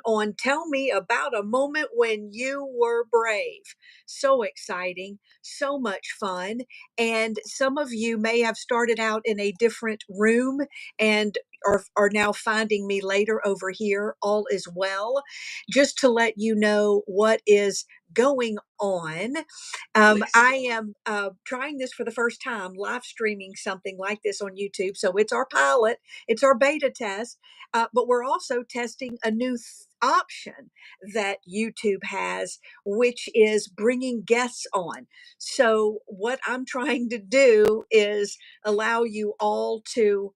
on Tell Me About a Moment When You Were Brave. So exciting, so much fun. And some of you may have started out in a different room and are now finding me later over here. All is well. Just to let you know what is going on. I am trying this for the first time, live streaming something like this on YouTube. So it's our pilot, it's our beta test, but we're also testing a new option that YouTube has, which is bringing guests on. So what I'm trying to do is allow you all to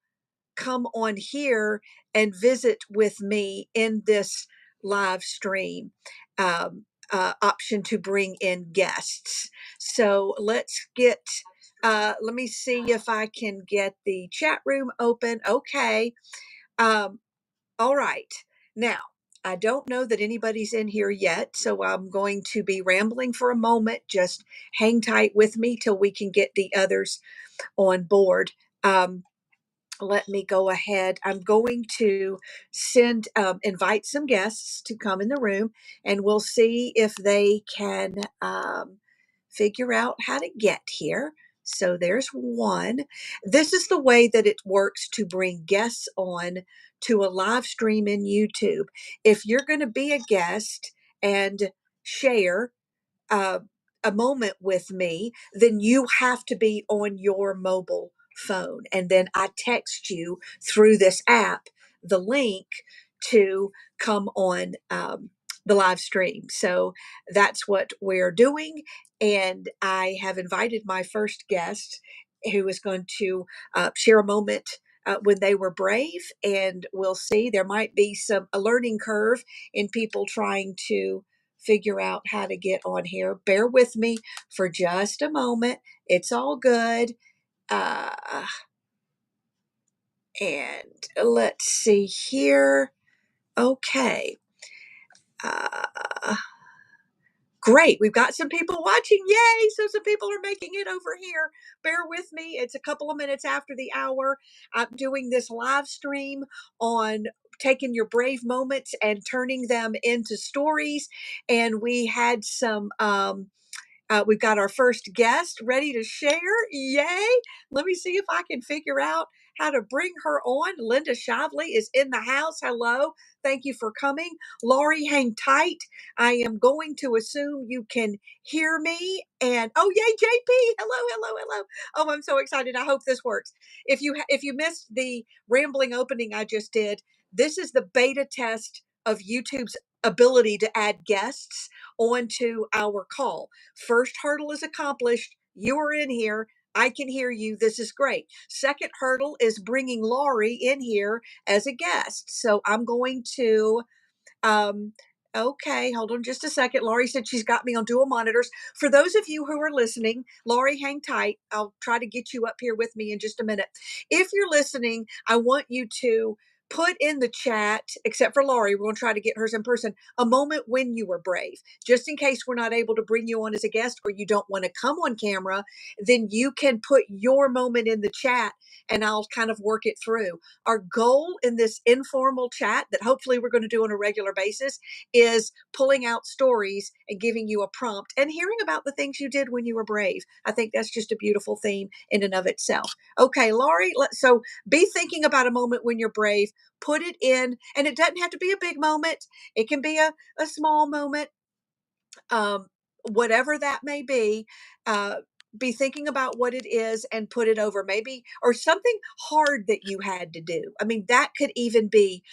come on here and visit with me in this live stream. Option to bring in guests. So let me see if I can get the chat room open. Okay. Um, all right. Now, I don't know that anybody's in here yet, so I'm going to be rambling for a moment. Just hang tight with me till we can get the others on board. Let me go ahead. I'm going to invite some guests to come in the room, and we'll see if they can figure out how to get here. So there's one. This is the way that it works to bring guests on to a live stream in YouTube. If you're going to be a guest and share uh, a moment with me, then you have to be on your mobile phone. And then I text you through this app the link to come on the live stream. So that's what we're doing. And I have invited my first guest who is going to share a moment when they were brave. And we'll see, there might be a learning curve in people trying to figure out how to get on here. Bear with me for just a moment. It's all good. And let's see here. Okay. Uh, Great. We've got some people watching. Yay. So some people are making it over here. Bear with me. It's a couple of minutes after the hour. I'm doing this live stream on taking your brave moments and turning them into stories. And we had we've got our first guest ready to share. Yay. Let me see if I can figure out how to bring her on. Linda Shively is in the house. Hello. Thank you for coming. Laurie, hang tight. I am going to assume you can hear me. And oh, yay, JP. Hello, hello, hello. Oh, I'm so excited. I hope this works. If you missed the rambling opening I just did, this is the beta test of YouTube's ability to add guests onto our call. First hurdle is accomplished. You are in here. I can hear you. This is great. Second hurdle is bringing Laurie in here as a guest. So I'm going to, okay, hold on just a second. Laurie said she's got me on dual monitors. For those of you who are listening, Laurie, hang tight. I'll try to get you up here with me in just a minute. If you're listening, I want you to put in the chat, except for Laurie, we're going to try to get hers in person, a moment when you were brave. Just in case we're not able to bring you on as a guest or you don't want to come on camera, then you can put your moment in the chat and I'll kind of work it through. Our goal in this informal chat that hopefully we're going to do on a regular basis is pulling out stories and giving you a prompt and hearing about the things you did when you were brave. I think that's just a beautiful theme in and of itself. Okay, Laurie, so be thinking about a moment when you're brave. Put it in, and it doesn't have to be a big moment. It can be a small moment, um, whatever that may be thinking about what it is and put it over, maybe, or something hard that you had to do. I mean, that could even be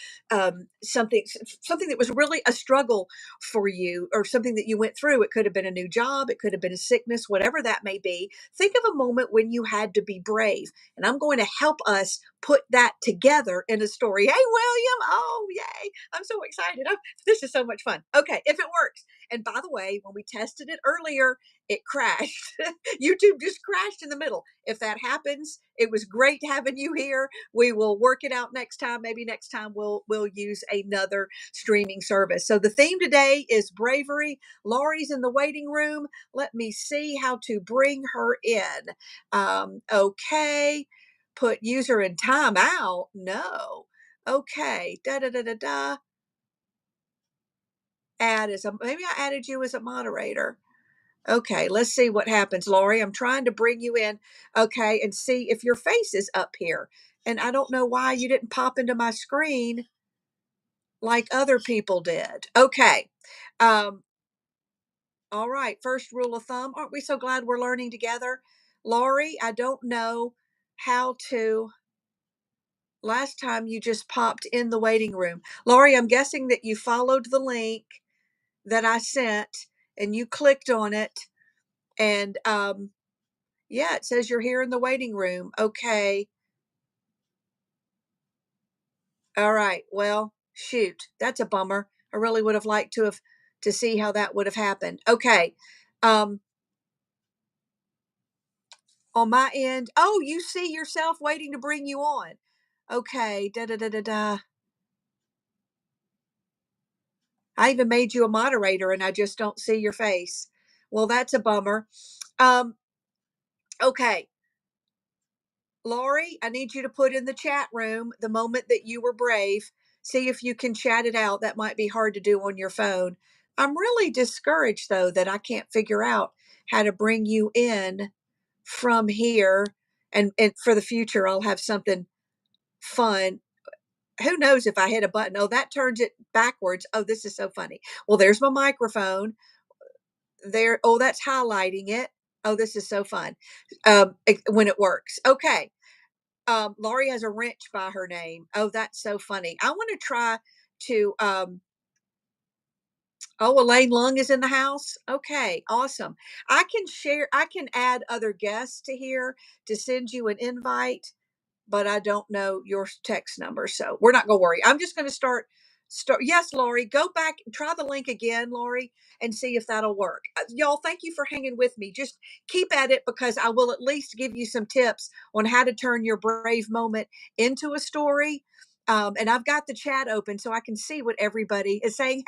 something that was really a struggle for you, or something that you went through. It could have been a new job, it could have been a sickness, whatever that may be. Think of a moment when you had to be brave, and I'm going to help us put that together in a story. Hey, William. Oh, yay. I'm so excited. This is so much fun. Okay, if it works. And by the way, when we tested it earlier, it crashed. YouTube just crashed in the middle. If that happens, it was great having you here. We will work it out next time. Maybe next time we'll use another streaming service. So the theme today is bravery. Laurie's in the waiting room. Let me see how to bring her in. Okay. Put user in timeout. No. Okay. Da da da da da. maybe I added you as a moderator. Okay, let's see what happens, Lori. I'm trying to bring you in, okay, and see if your face is up here. And I don't know why you didn't pop into my screen like other people did. Okay. Um, all right. First rule of thumb. Aren't we so glad we're learning together? Lori, I don't know how to. Last time you just popped in the waiting room. Lori, I'm guessing that you followed the link that I sent and you clicked on it. And yeah, it says you're here in the waiting room. Okay. All right. Well, shoot. That's a bummer. I really would have liked to see how that would have happened. Okay. Um, on my end, oh, you see yourself waiting to bring you on. Okay. Da da da da da. I even made you a moderator and I just don't see your face. Well, that's a bummer. Um, okay. Lori, I need you to put in the chat room the moment that you were brave. See if you can chat it out. That might be hard to do on your phone. I'm really discouraged, though, that I can't figure out how to bring you in from here. And for the future, I'll have something fun. Who knows if I hit a button? Oh, that turns it backwards. Oh, this is so funny. Well, there's my microphone there. Oh, that's highlighting it. Oh, this is so fun when it works. Okay. Laurie has a wrench by her name. Oh, that's so funny. I want to try to. Oh, Elaine Lung is in the house. Okay, awesome. I can share. I can add other guests to here to send you an invite, but I don't know your text number, so we're not gonna worry. I'm just gonna start. Yes, Lori, go back, try the link again, Lori, and see if that'll work. Y'all, thank you for hanging with me. Just keep at it because I will at least give you some tips on how to turn your brave moment into a story. And I've got the chat open so I can see what everybody is saying.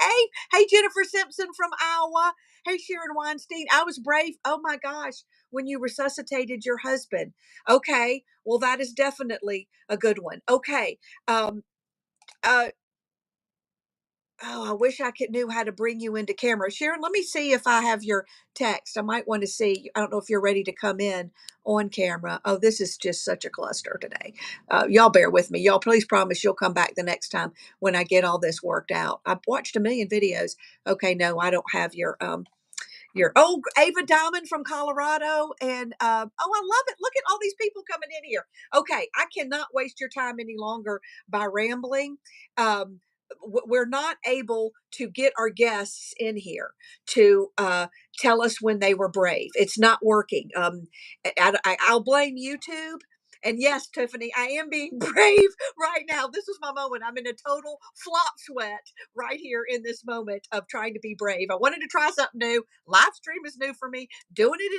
Hey, Jennifer Simpson from Iowa. Hey, Sharon Weinstein. I was brave. Oh my gosh, when you resuscitated your husband. Okay, well, that is definitely a good one. Okay. Um, uh, oh, I wish I could knew how to bring you into camera. Sharon, let me see if I have your text. I might want to see. I don't know if you're ready to come in on camera. Oh, this is just such a cluster today. Y'all bear with me. Y'all please promise you'll come back the next time when I get all this worked out. I've watched a million videos. Okay, no, I don't have your Ava Diamond from Colorado, and oh, I love it. Look at all these people coming in here. Okay, I cannot waste your time any longer by rambling. Um, we're not able to get our guests in here to tell us when they were brave. It's not working. I'll blame YouTube. And yes, Tiffany, I am being brave right now. This is my moment. I'm in a total flop sweat right here in this moment of trying to be brave. I wanted to try something new. Live stream is new for me. Doing it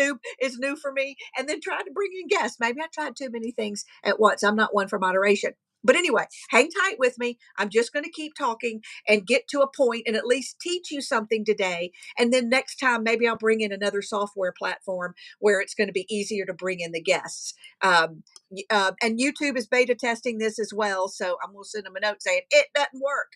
in YouTube is new for me. And then trying to bring in guests. Maybe I tried too many things at once. I'm not one for moderation. But anyway, hang tight with me. I'm just going to keep talking and get to a point and at least teach you something today. And then next time, maybe I'll bring in another software platform where it's going to be easier to bring in the guests. And YouTube is beta testing this as well. So I'm going to send them a note saying it doesn't work.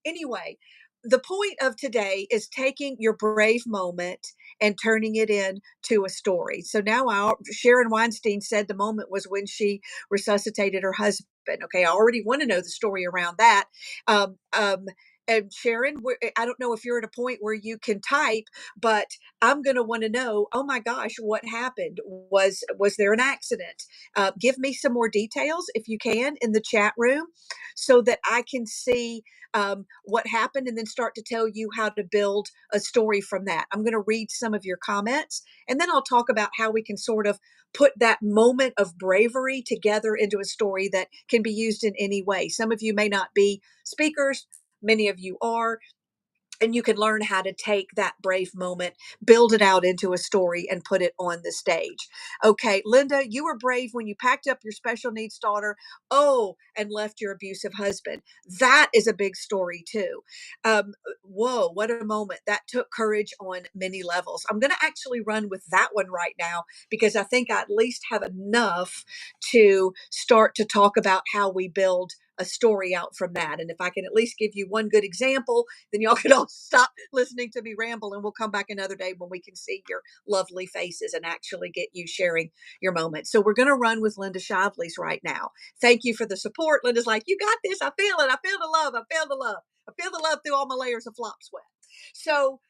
Anyway, the point of today is taking your brave moment and turning it into a story. So now Sharon Weinstein said the moment was when she resuscitated her husband. Okay, I already want to know the story around that. And Sharon, I don't know if you're at a point where you can type, but I'm going to want to know. Oh my gosh, what happened? Was there an accident? Give me some more details if you can in the chat room, so that I can see what happened and then start to tell you how to build a story from that. I'm going to read some of your comments and then I'll talk about how we can sort of put that moment of bravery together into a story that can be used in any way. Some of you may not be speakers, many of you are, and you can learn how to take that brave moment, build it out into a story, and put it on the stage. Okay, Linda, you were brave when you packed up your special needs daughter, oh, and left your abusive husband. That is a big story, too. Whoa, what a moment. That took courage on many levels. I'm going to actually run with that one right now because I think I at least have enough to start to talk about how we build a story out from that. And if I can at least give you one good example, then y'all can all stop listening to me ramble, and we'll come back another day when we can see your lovely faces and actually get you sharing your moment. So we're going to run with Linda Shively's right now. Thank you for the support. Linda's like, you got this. I feel it. I feel the love. I feel the love. I feel the love through all my layers of flop sweat. So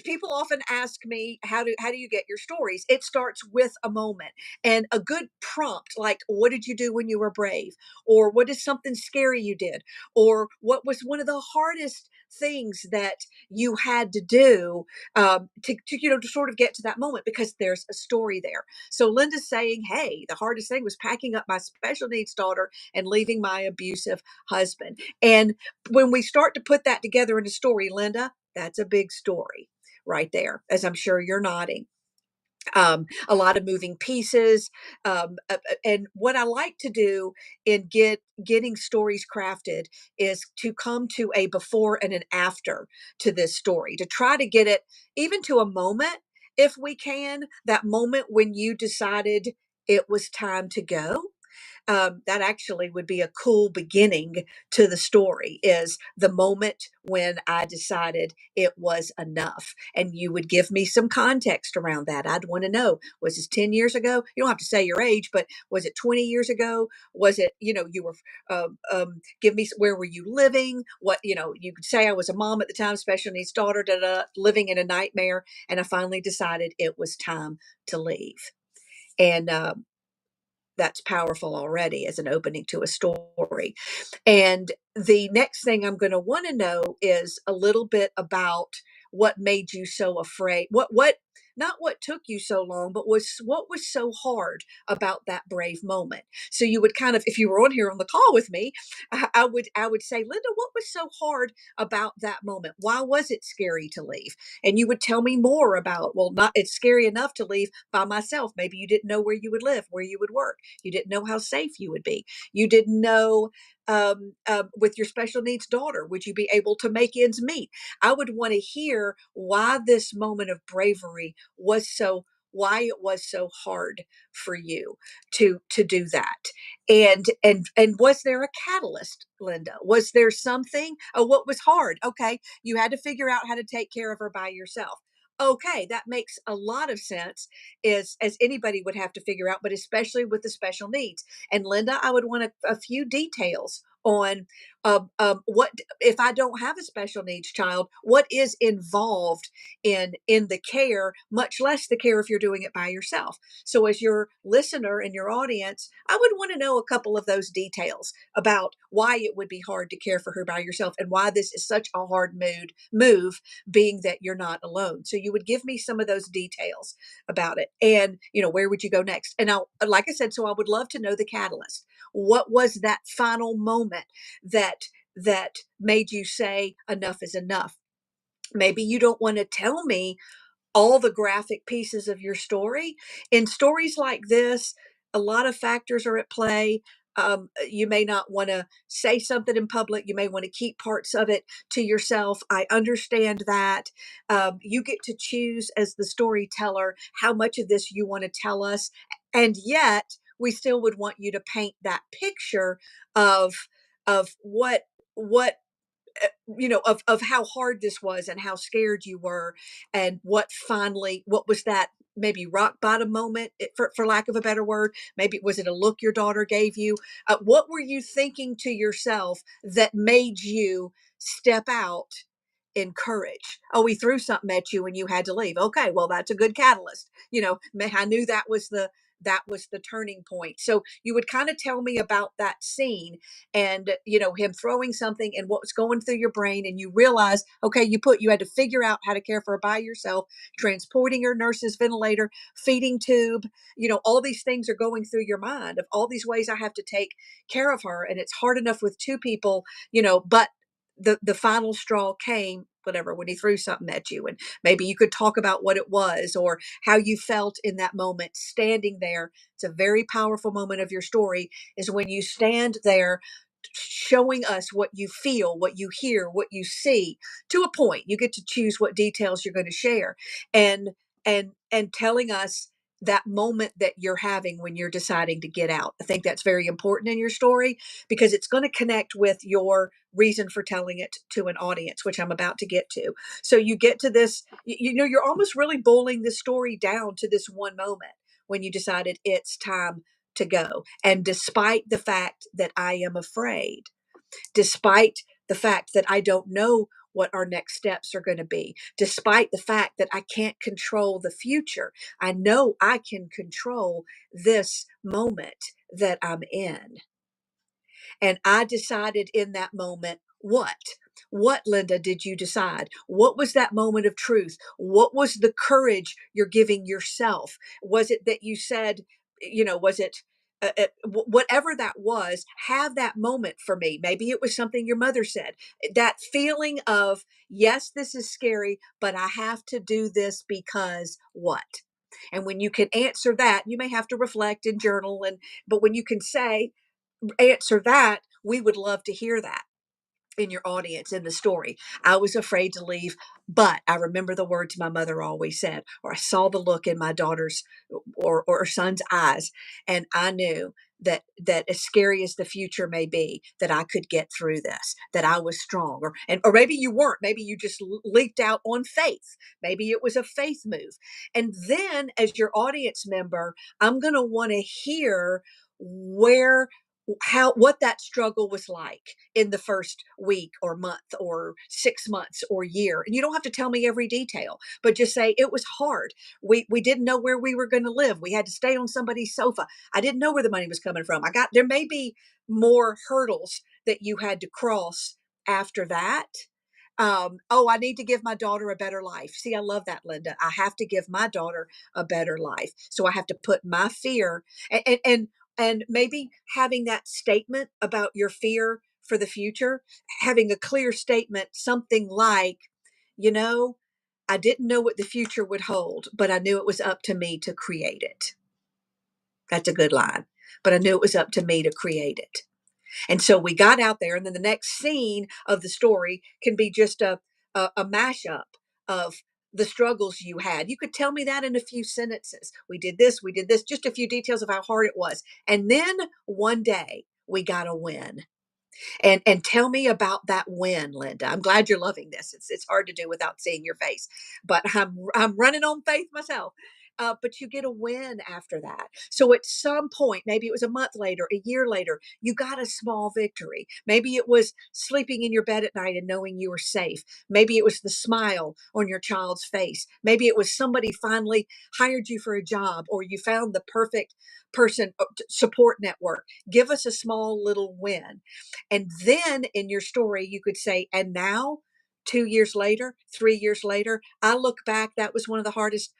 people often ask me, how do you get your stories? It starts with a moment and a good prompt, like, what did you do when you were brave? Or what is something scary you did? Or what was one of the hardest things that you had to do to sort of get to that moment, because there's a story there. So Linda's saying, hey, the hardest thing was packing up my special needs daughter and leaving my abusive husband. And when we start to put that together in a story, Linda, that's a big story right there, as I'm sure you're nodding. A lot of moving pieces. And what I like to do in getting stories crafted is to come to a before and an after to this story, to try to get it even to a moment, if we can, that moment when you decided it was time to go. That actually would be a cool beginning to the story, is the moment when I decided it was enough. And you would give me some context around that. I'd want to know, was this 10 years ago? You don't have to say your age, but was it 20 years ago? Was it, you were, give me, where were you living? What, you could say I was a mom at the time, special needs daughter, living in a nightmare. And I finally decided it was time to leave. And that's powerful already as an opening to a story. And the next thing I'm going to want to know is a little bit about what made you so afraid. Not what took you so long, but what was so hard about that brave moment. So you would kind of, if you were on here on the call with me, I would say, Linda, what was so hard about that moment? Why was it scary to leave? And you would tell me more about, well, not it's scary enough to leave by myself. Maybe you didn't know where you would live, where you would work. You didn't know how safe you would be. You didn't know, with your special needs daughter, would you be able to make ends meet? I would want to hear why this moment of bravery why it was so hard for you to do that. And was there a catalyst, Linda? Was there something? Oh, what was hard? Okay, you had to figure out how to take care of her by yourself. Okay, that makes a lot of sense, is as anybody would have to figure out, but especially with the special needs. And Linda, I would want a few details on what, if I don't have a special needs child, what is involved in the care, much less the care if you're doing it by yourself. So as your listener and your audience, I would want to know a couple of those details about why it would be hard to care for her by yourself, and why this is such a hard move, being that you're not alone. So you would give me some of those details about it. And where would you go next? And like I said, so I would love to know the catalyst. What was that final moment that made you say enough is enough? Maybe you don't want to tell me all the graphic pieces of your story. In stories like this, a lot of factors are at play. You may not want to say something in public. You may want to keep parts of it to yourself. I understand that. You get to choose, as the storyteller, how much of this you want to tell us. And yet, we still would want you to paint that picture of what of how hard this was, and how scared you were, and what was that maybe rock bottom moment, for lack of a better word? Maybe was it a look your daughter gave you? What were you thinking to yourself that made you step out in courage? Oh, we threw something at you and you had to leave. Okay, well, that's a good catalyst. I knew that was the turning point. So you would kind of tell me about that scene, and him throwing something and what was going through your brain, and you realize, okay, you had to figure out how to care for her by yourself, transporting her, nurse's ventilator, feeding tube. All these things are going through your mind, of all these ways I have to take care of her, and it's hard enough with two people. But the final straw came, whatever, when he threw something at you. And maybe you could talk about what it was, or how you felt in that moment standing there. It's a very powerful moment of your story, is when you stand there showing us what you feel, what you hear, what you see. To a point, you get to choose what details you're going to share, and telling us that moment that you're having when you're deciding to get out. I think that's very important in your story because it's going to connect with your reason for telling it to an audience, which I'm about to get to. So you get to this, you're almost really boiling the story down to this one moment when you decided it's time to go. And despite the fact that I am afraid, despite the fact that I don't know what our next steps are going to be, despite the fact that I can't control the future, I know I can control this moment that I'm in. And I decided in that moment, what? What, Linda, did you decide? What was that moment of truth? What was the courage you're giving yourself? Was it that you said, was it whatever that was, have that moment for me. Maybe it was something your mother said. That feeling of, yes, this is scary, but I have to do this because what? And when you can answer that, you may have to reflect and journal, but when you can answer that, we would love to hear that in your audience in the story. I was afraid to leave, but I remember the words my mother always said, or I saw the look in my daughter's or son's eyes, and I knew that as scary as the future may be, that I could get through this, that I was strong, or maybe you weren't. Maybe you just leaped out on faith. Maybe it was a faith move. And then, as your audience member, I'm going to want to hear where what that struggle was like in the first week or month or 6 months or year. And you don't have to tell me every detail, but just say it was hard. We didn't know where we were going to live. We had to stay on somebody's sofa. I didn't know where the money was coming from. There may be more hurdles that you had to cross after that. Oh, I need to give my daughter a better life. See, I love that, Linda. I have to give my daughter a better life. So I have to put my fear and maybe having that statement about your fear for the future, having a clear statement, something like, you know, I didn't know what the future would hold, but I knew it was up to me to create it. That's a good line. But I knew it was up to me to create it. And so we got out there, and then the next scene of the story can be just a mashup of the struggles you had. You could tell me that in a few sentences. We did this, just a few details of how hard it was. And then one day we got a win. And tell me about that win, Linda. I'm glad you're loving this. It's hard to do without seeing your face, but I'm running on faith myself. But you get a win after that. So at some point, maybe it was a month later, a year later, you got a small victory. Maybe it was sleeping in your bed at night and knowing you were safe. Maybe it was the smile on your child's face. Maybe it was somebody finally hired you for a job, or you found the perfect person support network. Give us a small little win. And then in your story, you could say, and now, 2 years later, 3 years later, I look back, that was one of the hardest,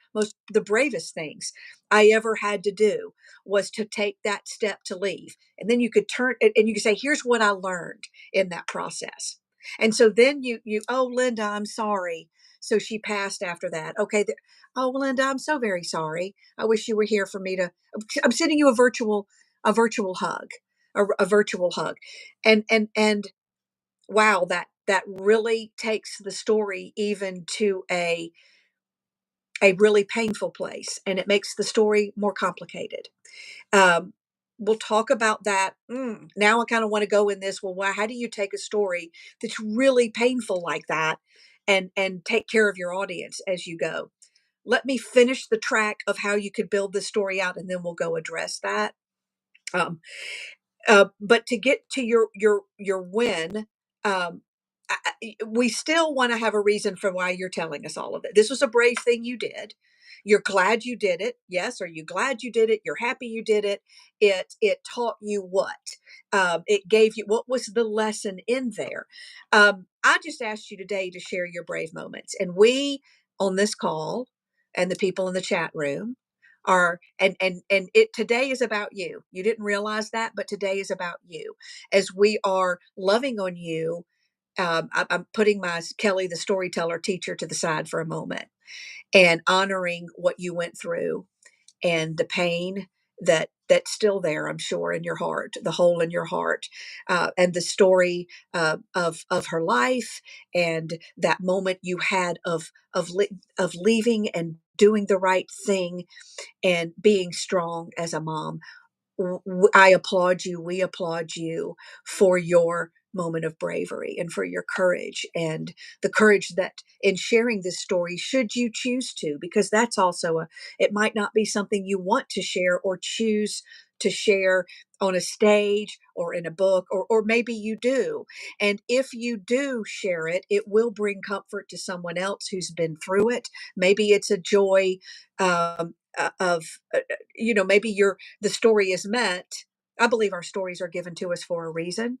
the bravest things I ever had to do was to take that step to leave. And then you could and you could say, here's what I learned in that process. And so then oh, Linda, I'm sorry. So she passed after that. Okay. Oh, well, Linda, I'm so very sorry. I wish you were here for me I'm sending you a virtual hug, a virtual hug. And wow, that really takes the story even to a really painful place, and it makes the story more complicated. um, we'll talk about that. Now I kind of want to go in this, well, how do you take a story that's really painful like that and take care of your audience as you go? Let me finish the track of how you could build the story out, and then we'll go address that. um, but to get to your win, um, we still want to have a reason for why you're telling us all of it. This was a brave thing you did. You're glad you did it. Yes, are you glad you did it? You're happy you did it. It taught you what? It gave you, what was the lesson in there? I just asked you today to share your brave moments, and we on this call and the people in the chat room are and it today is about you. You didn't realize that, but today is about you. As we are loving on you, I'm putting my Kelly, the storyteller teacher, to the side for a moment and honoring what you went through and the pain that that's still there, I'm sure, in your heart, the hole in your heart, and the story of her life, and that moment you had of leaving and doing the right thing and being strong as a mom. I applaud you. We applaud you for your moment of bravery and for your courage, and the courage that in sharing this story, should you choose to, because that's also it might not be something you want to share or choose to share on a stage or in a book, or maybe you do. And if you do share it, it will bring comfort to someone else who's been through it. Maybe it's a joy of maybe the story is meant. I believe our stories are given to us for a reason,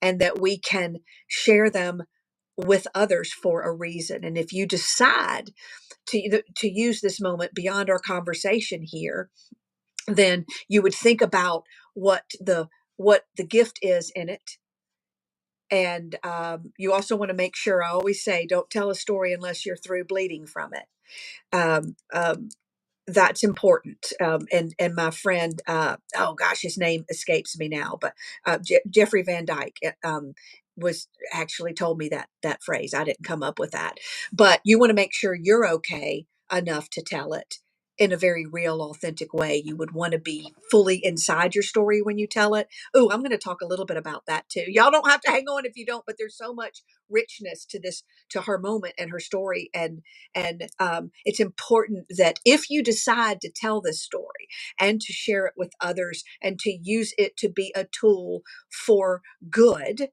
and that we can share them with others for a reason. And if you decide to use this moment beyond our conversation here, then you would think about what the gift is in it. And you also want to make sure, I always say, don't tell a story unless you're through bleeding from it. um, um, that's important. And my friend, oh gosh, his name escapes me now, but Jeffrey Van Dyke was actually told me that phrase. I didn't come up with that, but you want to make sure you're okay enough to tell it in a very real, authentic way. You would want to be fully inside your story when you tell it. Oh, I'm going to talk a little bit about that too. Y'all don't have to hang on if you don't, but there's so much richness to this, to her moment and her story. And it's important that if you decide to tell this story and to share it with others and to use it to be a tool for good,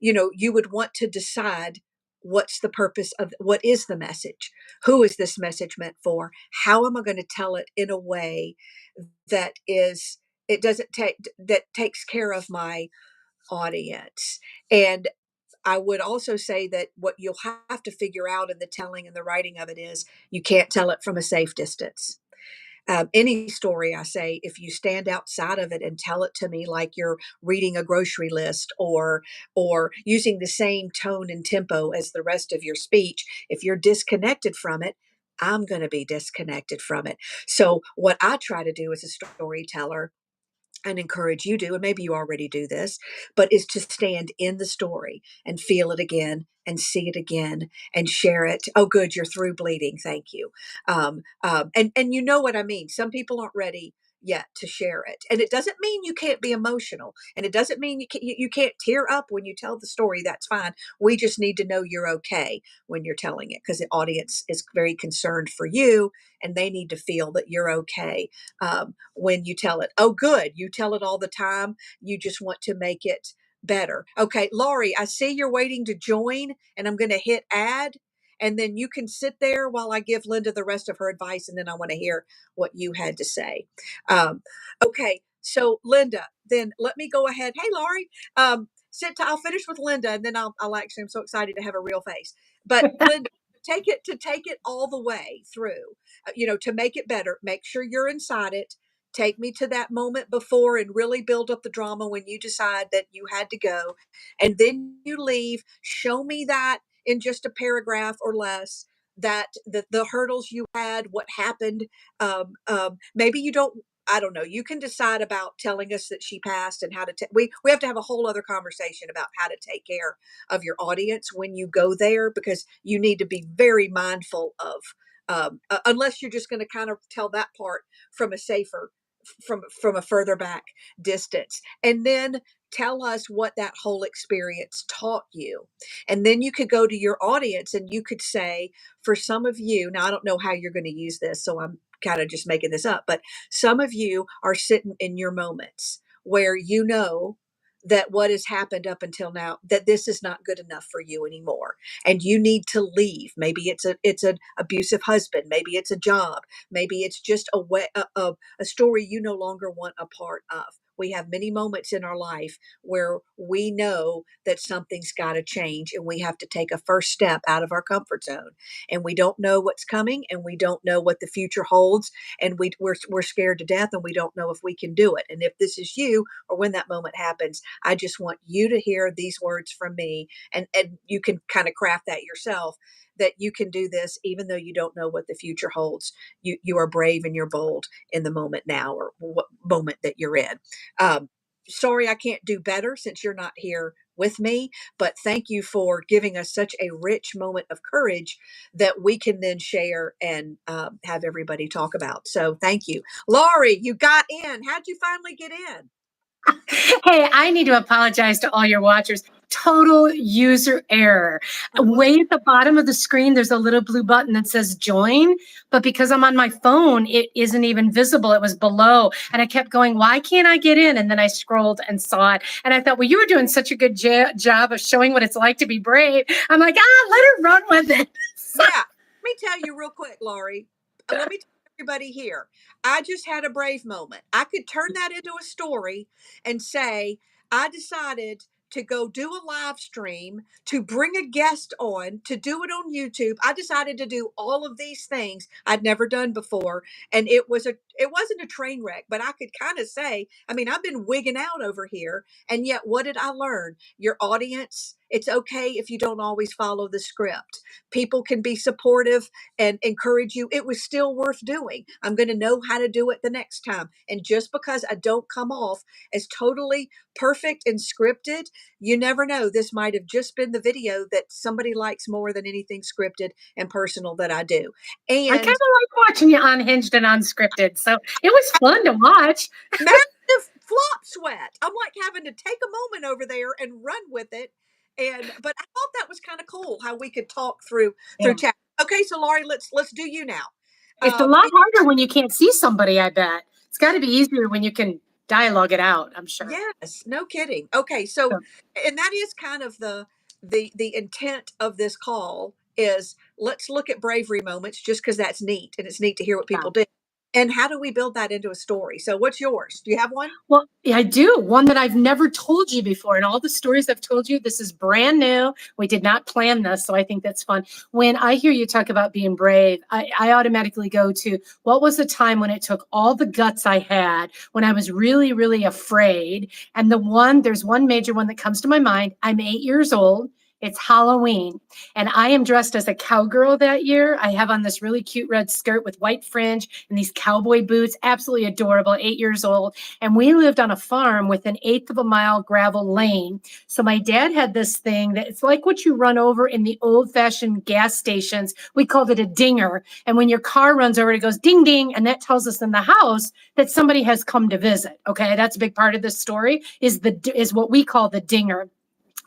you would want to decide what's the purpose of, what is the message, who is this message meant for, how am I going to tell it in a way that is, it doesn't take, that takes care of my audience. And I would also say that what you'll have to figure out in the telling and the writing of it is, you can't tell it from a safe distance. Any story, I say, if you stand outside of it and tell it to me like you're reading a grocery list, or using the same tone and tempo as the rest of your speech, if you're disconnected from it, I'm going to be disconnected from it. So what I try to do as a storyteller, and encourage you to, and maybe you already do this, but is to stand in the story and feel it again and see it again and share it. Oh, good, you're through bleeding. Thank you. And you know what I mean. Some people aren't ready yet to share it, and it doesn't mean you can't be emotional, and it doesn't mean you can't tear up when you tell the story. That's fine. We just need to know you're okay when you're telling it, because the audience is very concerned for you, and they need to feel that you're okay when you tell it. Oh, good. You tell it all the time. You just want to make it better. Okay, Laurie, I see you're waiting to join, and I'm going to hit add. And then you can sit there while I give Linda the rest of her advice, and then I want to hear what you had to say. Um, okay, so Linda, then let me go ahead. Hey, Laurie, I'll finish with Linda, and then I'll actually, I'm so excited to have a real face. But Linda, take it all the way through, to make it better. Make sure you're inside it. Take me to that moment before and really build up the drama when you decide that you had to go. And then you leave. Show me that in just a paragraph or less, that the hurdles you had, what happened. Maybe you don't, I don't know. You can decide about telling us that she passed, and how to we have to have a whole other conversation about how to take care of your audience when you go there, because you need to be very mindful of, unless you're just going to kind of tell that part from a safer, from a further back distance, and then tell us what that whole experience taught you. And then you could go to your audience and you could say, for some of you, now I don't know how you're going to use this, so I'm kind of just making this up, but some of you are sitting in your moments where you know that what has happened up until now, that this is not good enough for you anymore, and you need to leave. Maybe it's an abusive husband, maybe it's a job, maybe it's just a way, a story you no longer want a part of. We have many moments in our life where we know that something's got to change, and we have to take a first step out of our comfort zone, and we don't know what's coming, and we don't know what the future holds, and we're scared to death, and we don't know if we can do it. And if this is you, or when that moment happens, I just want you to hear these words from me, and you can kind of craft that yourself, that you can do this even though you don't know what the future holds. You are brave and you're bold in the moment now, or what moment that you're in. Um, Sorry, I can't do better since you're not here with me, but thank you for giving us such a rich moment of courage that we can then share and have everybody talk about. So thank you. Laurie, you got in. How'd you finally get in? Hey, I need to apologize to all your watchers. Total user error. Uh-huh. Way at the bottom of the screen, there's a little blue button that says join, but because I'm on my phone, it isn't even visible. It was below. And I kept going, why can't I get in? And then I scrolled and saw it. And I thought, well, you were doing such a good job of showing what it's like to be brave. I'm like, let her run with it. Yeah. Let me tell you real quick, Laurie. Let me tell everybody here. I just had a brave moment. I could turn that into a story and say, I decided to go do a live stream, to bring a guest on, to do it on YouTube. I decided to do all of these things I'd never done before. And it wasn't a train wreck, but I could kind of say, I mean, I've been wigging out over here. And yet what did I learn? Your audience, it's okay if you don't always follow the script. People can be supportive and encourage you. It was still worth doing. I'm going to know how to do it the next time. And just because I don't come off as totally perfect and scripted, you never know. This might have just been the video that somebody likes more than anything scripted and personal that I do. I kind And of like watching you unhinged and unscripted. So it was fun to watch. massive flop sweat. I'm like having to take a moment over there and run with it. And but I thought that was kind of cool how we could talk through Yeah. chat. Okay, so Laurie, let's do you now. It's a Um, lot harder when you can't see somebody, I bet. It's got to be easier when you can dialogue it out, I'm sure. yes, no kidding. Okay, so So, and that is kind of the intent of this call is let's look at bravery moments just because that's neat and it's neat to hear what yeah. people do. And how do we build that into a story? So what's yours? Do you have one? Well, yeah, I do. One that I've never told you before. And all the stories I've told you, this is brand new. We did not plan this. So I think that's fun. When I hear you talk about being brave, I automatically go to what was the time when it took all the guts I had, when I was really, really afraid. And there's one major one that comes to my mind. I'm 8 years old. It's Halloween. And I am dressed as a cowgirl that year. I have on this really cute red skirt with white fringe and these cowboy boots. Absolutely adorable, 8 years old. And we lived on a farm with an eighth of a mile gravel lane. So my dad had this thing that it's like what you run over in the old fashioned gas stations. We called it a dinger. And when your car runs over, it goes ding, ding. And that tells us in the house that somebody has come to visit. Okay. That's a big part of this story is what we call the dinger.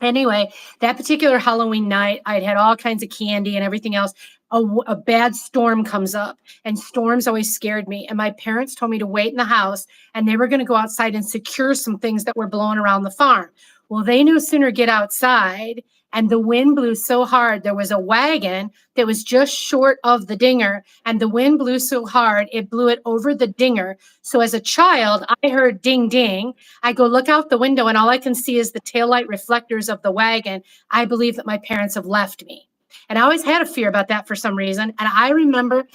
Anyway, that particular Halloween night, I'd had all kinds of candy and everything else. A bad storm comes up, and storms always scared me. And my parents told me to wait in the house, and they were going to go outside and secure some things that were blowing around the farm. Well, they no sooner get outside, and the wind blew so hard. There was a wagon that was just short of the dinger, and the wind blew so hard it blew it over the dinger. So as a child, I heard ding ding. I go look out the window and all I can see is the taillight reflectors of the wagon. I believe that my parents have left me. And I always had a fear about that for some reason. And I remember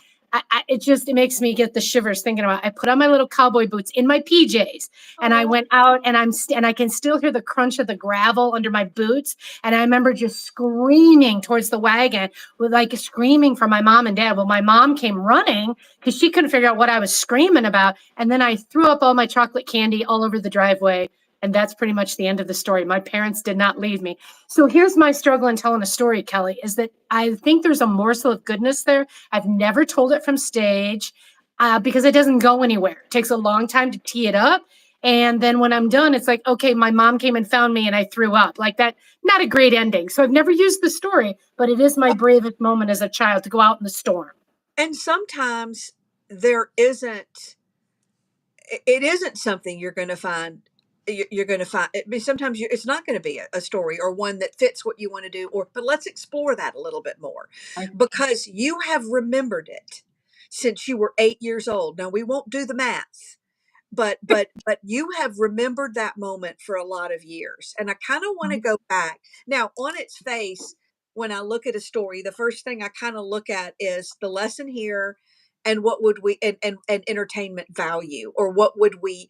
it makes me get the shivers thinking about it. I put on my little cowboy boots in my PJs and I Oh, went out and and I can still hear the crunch of the gravel under my boots. And I remember just screaming towards the wagon with like screaming for my mom and dad. Well, my mom came running because she couldn't figure out what I was screaming about. And then I threw up all my chocolate candy all over the driveway. And that's pretty much the end of the story. My parents did not leave me. So here's my struggle in telling a story, Kelly, is that I think there's a morsel of goodness there. I've never told it from stage because it doesn't go anywhere. It takes a long time to tee it up. And then when I'm done, it's like, okay, my mom came and found me and I threw up. Like that, not a great ending. So I've never used the story, but it is my bravest moment as a child to go out in the storm. and sometimes there isn't it isn't something you're going to find you're going to find. I mean, sometimes it's not going to be a story or one that fits what you want to do, or but let's explore that a little bit more because you have remembered it since you were 8 years old. Now we won't do the math, but you have remembered that moment for a lot of years, and I kind of want to go back now. On its face, when I look at a story, the first thing I kind of look at is the lesson here, and what would we and entertainment value, or what would we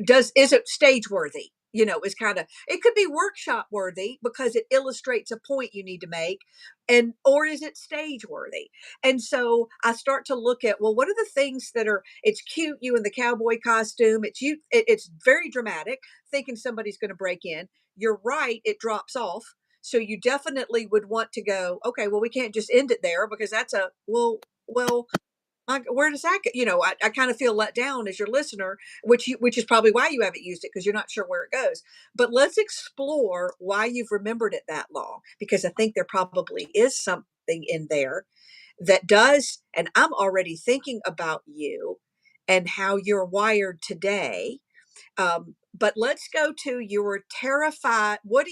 does is it stage worthy, is kind of, it could be workshop worthy because it illustrates a point you need to make, and or is it stage worthy? And so I start to look at, well, what are the things that are, it's cute, you in the cowboy costume, it's you, it's very dramatic, thinking somebody's going to break in. You're right, it drops off. So you definitely would want to go, okay, well, we can't just end it there because that's a, well, where does that go? I kind of feel let down as your listener, which is probably why you haven't used it, because you're not sure where it goes. But let's explore why you've remembered it that long, because I think there probably is something in there that does. And I'm already thinking about you and how you're wired today. But let's go to your terrified. What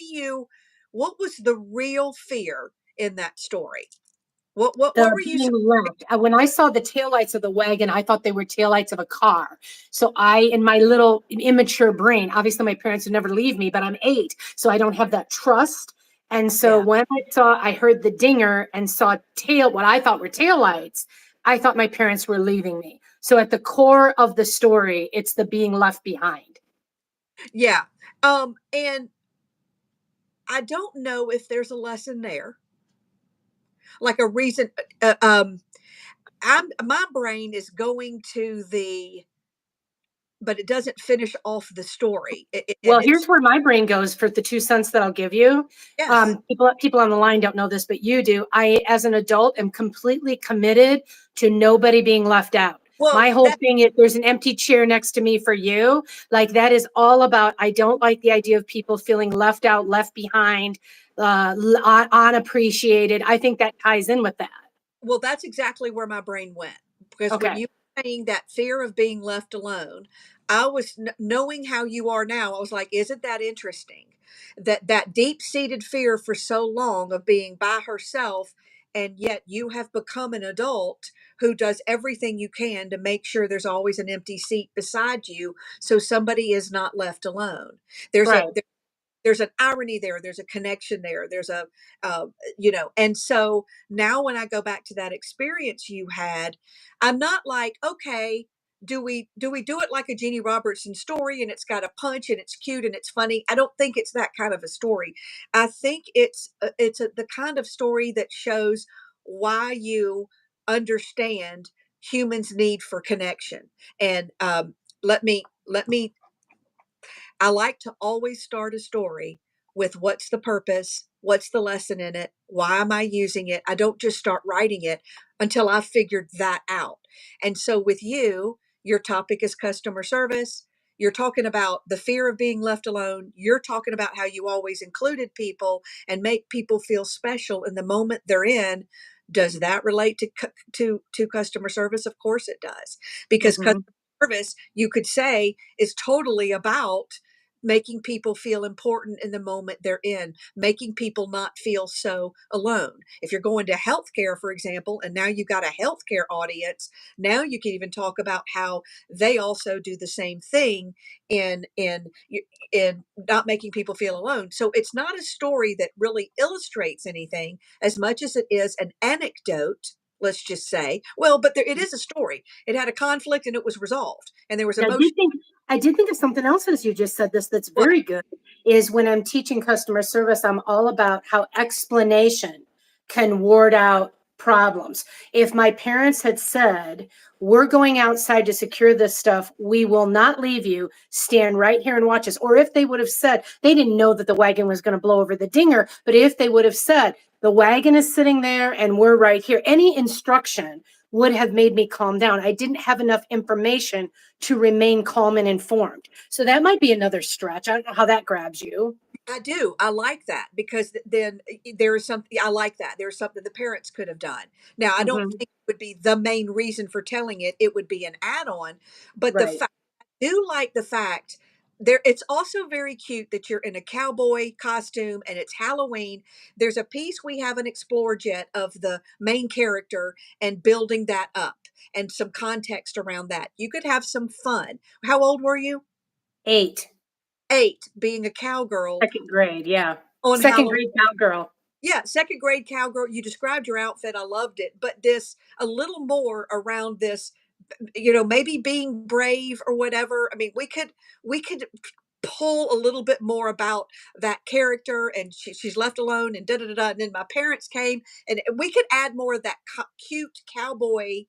was the real fear in that story? What The were you so? being left. When I saw the taillights of the wagon, I thought they were taillights of a car. So I, in my little immature brain, obviously my parents would never leave me, but I'm 8, so I don't have that trust. And so Yeah. when I heard the dinger and saw what I thought were taillights, I thought my parents were leaving me. So at the core of the story, it's the being left behind. Yeah. And I don't know if there's a lesson there, like a reason. My brain is going to the, but it doesn't finish off the story. And Well, it's, here's where my brain goes for the 2 cents that I'll give you. yes. People on the line don't know this, but you do. I, as an adult, am completely committed to nobody being left out. Well, My whole that, thing is there's an empty chair next to me for you. Like that is all about. I don't like the idea of people feeling left out, left behind, unappreciated. I think that ties in with that. well, that's exactly where my brain went, because when Okay. you were saying that fear of being left alone, I was knowing how you are now. I was like, isn't that interesting? That deep-seated fear for so long of being by herself, and yet you have become an adult who does everything you can to make sure there's always an empty seat beside you, so somebody is not left alone. There's a Right. there's an irony there, there's a connection there, there's a uh, and so now when I go back to that experience you had, I'm not like, okay, do we do it like a Jeannie Robertson story and it's got a punch and it's cute and it's funny? I don't think it's that kind of a story. I think the kind of story that shows why you understand humans need for connection. And let me I like to always start a story with what's the purpose, what's the lesson in it, why am I using it? I don't just start writing it until I've figured that out. And so with you, your topic is customer service. You're talking about the fear of being left alone. You're talking about how you always included people and make people feel special in the moment they're in. Does that relate to customer service? Of course it does, because customer Hmm. service, you could say, is totally about making people feel important in the moment they're in, making people not feel so alone. If you're going to healthcare, for example, and now you've got a healthcare audience, now you can even talk about how they also do the same thing in not making people feel alone. So it's not a story that really illustrates anything as much as it is an anecdote. Let's just say, well, but it is a story. It had a conflict and it was resolved, and there was I emotion. did think I did think of something else as you just said this that's What? very good is when I'm teaching customer service, I'm all about how explanation can ward out problems. If my parents had said, we're going outside to secure this stuff, we will not leave you, stand right here and watch us. Or if they would have said, they didn't know that the wagon was going to blow over the dinger, but if they would have said, the wagon is sitting there and we're right here, any instruction would have made me calm down. I didn't have enough information to remain calm and informed. So that might be another stretch. I don't know how that grabs you. I do. I like that because then there is something I like that. There's something the parents could have done. Now, I don't Hmm. think it would be the main reason for telling it. It would be an add-on, but the Right. fact I do like the fact there it's also very cute that you're in a cowboy costume and it's Halloween. There's a piece we haven't explored yet of the main character and building that up and some context around that. You could have some fun. How old were you? 8, 8, being a cowgirl second grade. Yeah. on Second Halloween. grade cowgirl. Yeah, second grade cowgirl. You described your outfit. I loved it. But this, a little more around this, maybe being brave or whatever. I mean, we could pull a little bit more about that character, and she's left alone, and da da da da. And then my parents came, and we could add more of that cute cowboy,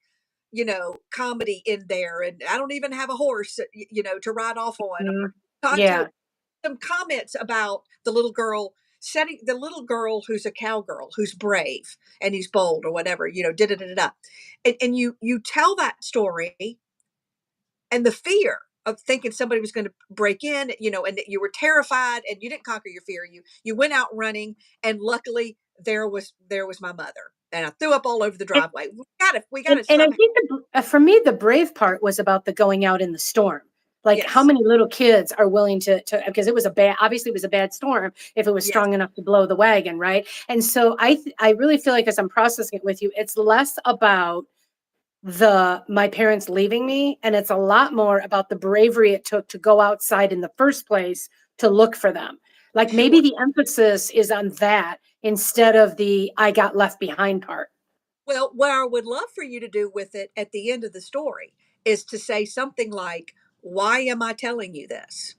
comedy in there. And I don't even have a horse, to ride off on, or Mhm. to Yeah. some comments about the little girl who's a cowgirl, who's brave and who's bold, or whatever, da da da da da. And you tell that story, and the fear of thinking somebody was going to break in, and that you were terrified, and you didn't conquer your fear. You went out running, and luckily there was my mother, and I threw up all over the And driveway. We got to and I somehow. think for me, the brave part was about the going out in the storm. Like how Yes. many little kids are willing to because it was a bad, obviously it was a bad storm if it was Yes. strong enough to blow the wagon, right? And so I really feel like as I'm processing it with you, it's less about the my parents leaving me, and it's a lot more about the bravery it took to go outside in the first place to look for them. Like maybe Sure. the emphasis is on that instead of the I got left behind part. Well, what I would love for you to do with it at the end of the story is to say something like, "Why am I telling you this?